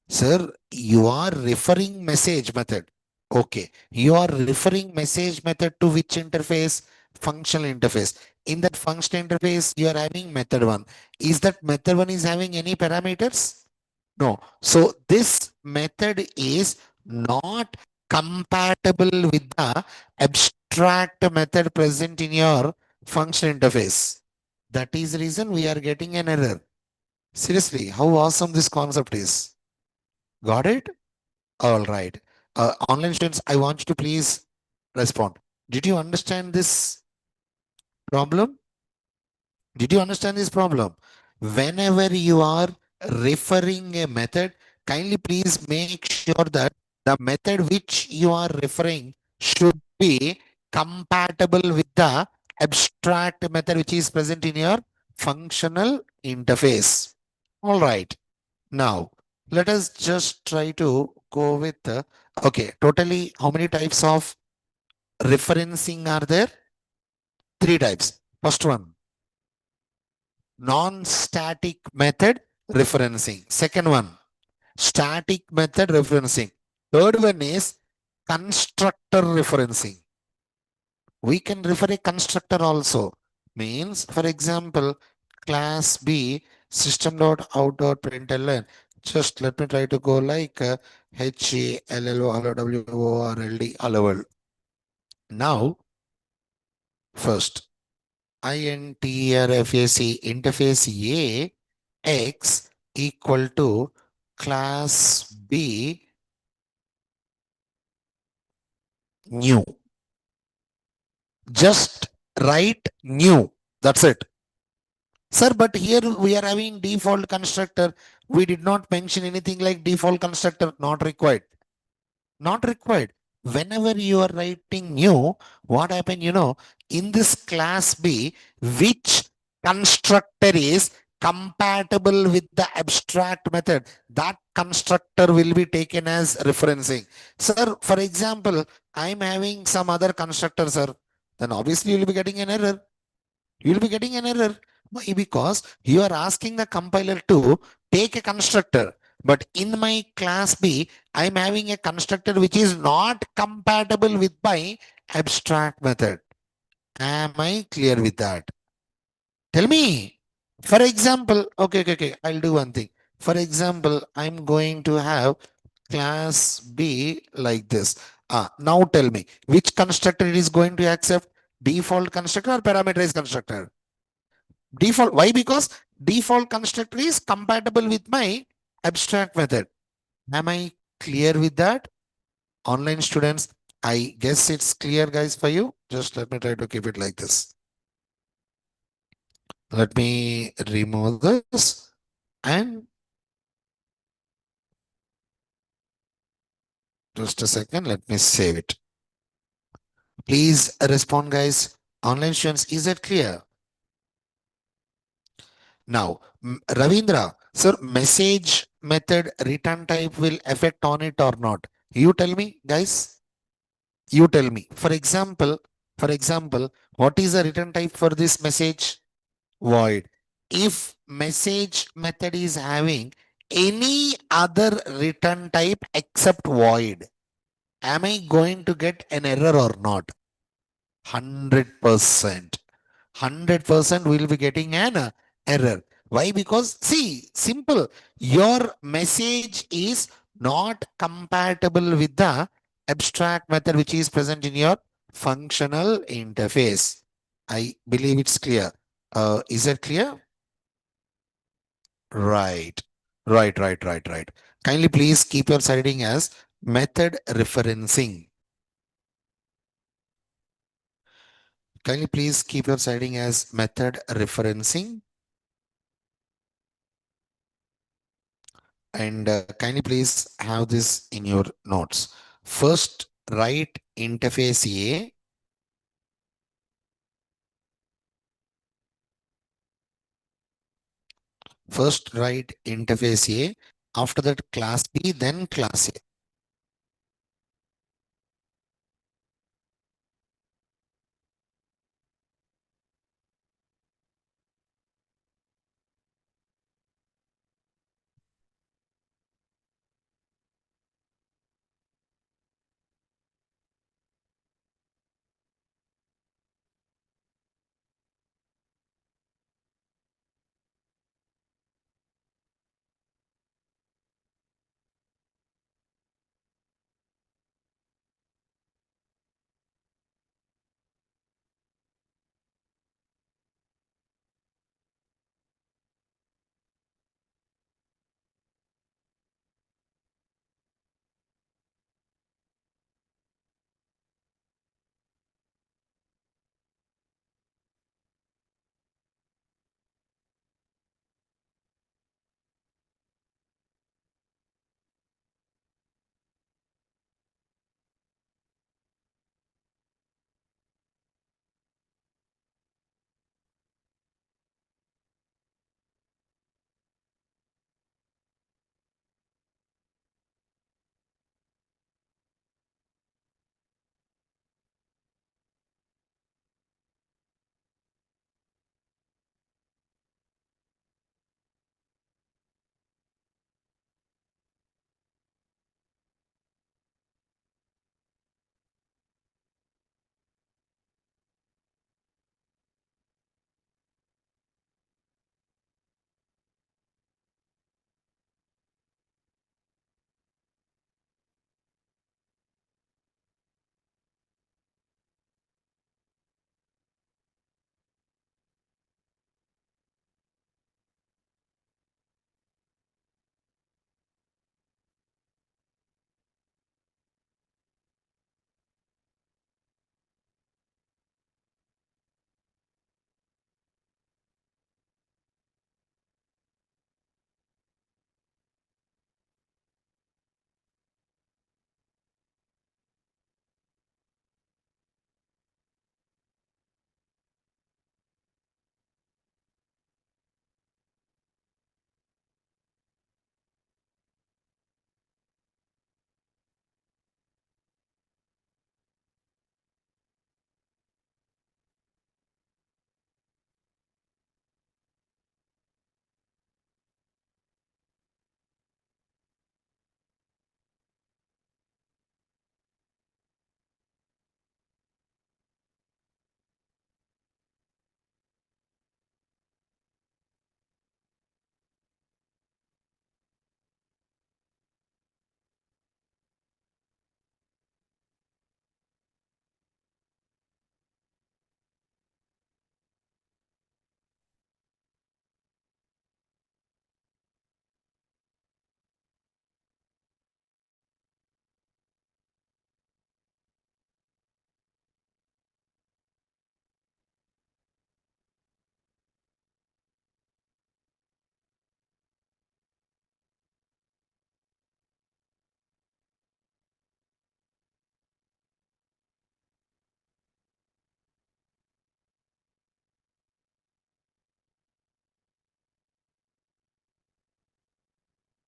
Sir, you are referring message method. Okay. You are referring message method to which interface? Functional interface. In that functional interface, you are having method one. Is that method one is having any parameters? No. So this method is not compatible with the abstract method present in your functional interface. That is the reason we are getting an error. Seriously, how awesome this concept is. Got it? All right. Online students, I want you to please respond. Did you understand this problem? Did you understand this problem? Whenever you are referring a method, kindly please make sure that the method which you are referring should be compatible with the abstract method which is present in your functional interface. All right. Now, let us just try to go with okay, totally how many types of referencing are there? Three types. First one, non-static method referencing. Second one, static method referencing. Third one is constructor referencing. We can refer a constructor also. Means, for example, class B system dot out dot println. Just let me try to go like HELLOWORLD allowed. Now, first interface interface A X equal to class B new. Just write new. That's it. Sir, but here we are having default constructor. We did not mention anything like default constructor, not required. Not required. Whenever you are writing new, what happened, in this class B, which constructor is compatible with the abstract method, that constructor will be taken as referencing. Sir, for example, I'm having some other constructor, sir. Then obviously you'll be getting an error. You'll be getting an error. Why? Because you are asking the compiler to take a constructor. But in my class B, I'm having a constructor which is not compatible with my abstract method. Am I clear with that? Tell me. For example, okay. I'll do one thing. For example, I'm going to have class B like this. Now tell me, which constructor it is going to accept? Default constructor or parameterized constructor? Default. Why? Because default constructor is compatible with my abstract method. Am I clear with that? Online students, I guess it's clear, guys, for you. Just let me try to keep it like this. Let me remove this and just a second. Let me save it. Please respond, guys. Online students, is that clear? Now, Ravindra, sir, message method return type will affect on it or not? You tell me, guys. You tell me. For example, what is the return type for this message? Void. If message method is having any other return type except void, am I going to get an error or not? 100%. 100% will be getting an error. Why? Because see, simple. Your message is not compatible with the abstract method which is present in your functional interface. I believe it's clear. Is that clear? Right. Right. Kindly please keep your citing as method referencing. Kindly please keep your citing as method referencing. And kindly please have this in your notes. First, write interface A. First, write interface A. After that, class B, then class A.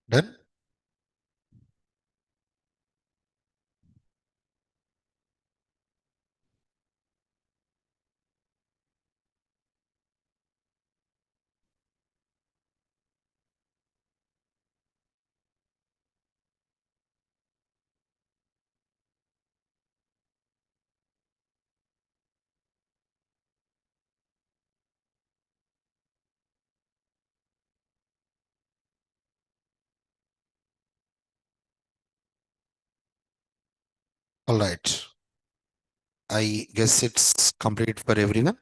Done? All right. I guess it's complete for everyone.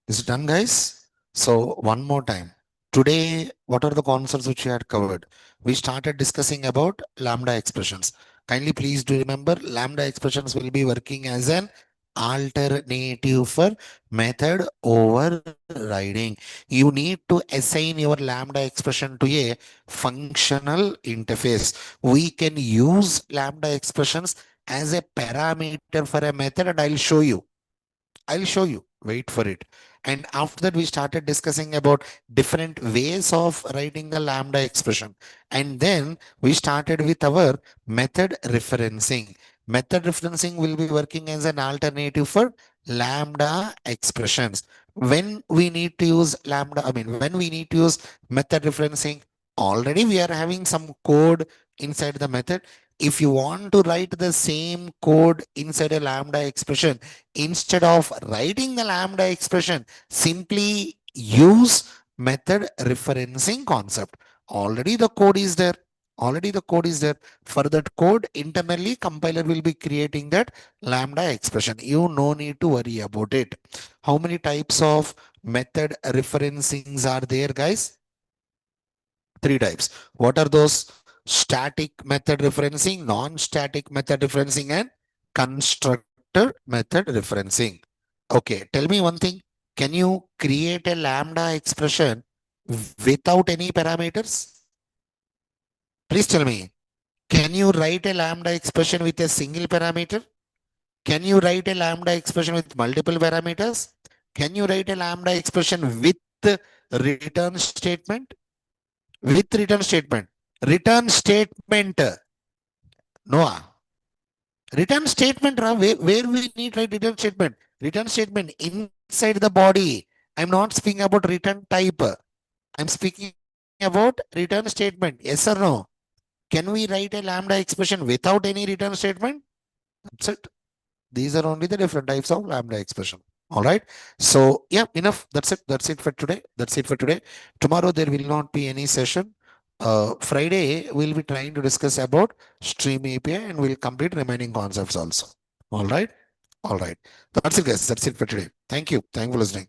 Is it done, guys? So, one more time. Today, what are the concepts which we had covered? We started discussing about lambda expressions. Kindly please do remember lambda expressions will be working as an alternative for method overriding. You need to assign your lambda expression to a functional interface. We can use lambda expressions as a parameter for a method, and I'll show you. I'll show you. Wait for it. And after that, we started discussing about different ways of writing a lambda expression. And then we started with our method referencing. Method referencing will be working as an alternative for lambda expressions. When we need to use lambda, I mean, when we need to use method referencing, already we are having some code inside the method. If you want to write the same code inside a lambda expression, instead of writing the lambda expression, simply use method referencing concept. Already the code is there. Already the code is there. For that code, internally compiler will be creating that lambda expression. You no need to worry about it. How many types of method referencings are there, guys? Three types. What are those? Static method referencing, non-static method referencing, and constructor method referencing. Okay, tell me one thing. Can you create a lambda expression without any parameters? Please tell me. Can you write a lambda expression with a single parameter? Can you write a lambda expression with multiple parameters? Can you write a lambda expression with return statement? With return statement. Return statement. Noah. Return statement, where we need write return statement. Return statement inside the body. I'm not speaking about return type. I'm speaking about return statement. Yes or no? Can we write a lambda expression without any return statement? That's it. These are only the different types of lambda expression. All right. So yeah, enough. That's it. That's it for today. That's it for today. Tomorrow there will not be any session. Friday we'll be trying to discuss about stream API and we'll complete remaining concepts also. All right. All right. That's it, guys. That's it for today. Thank you. Thank you for listening.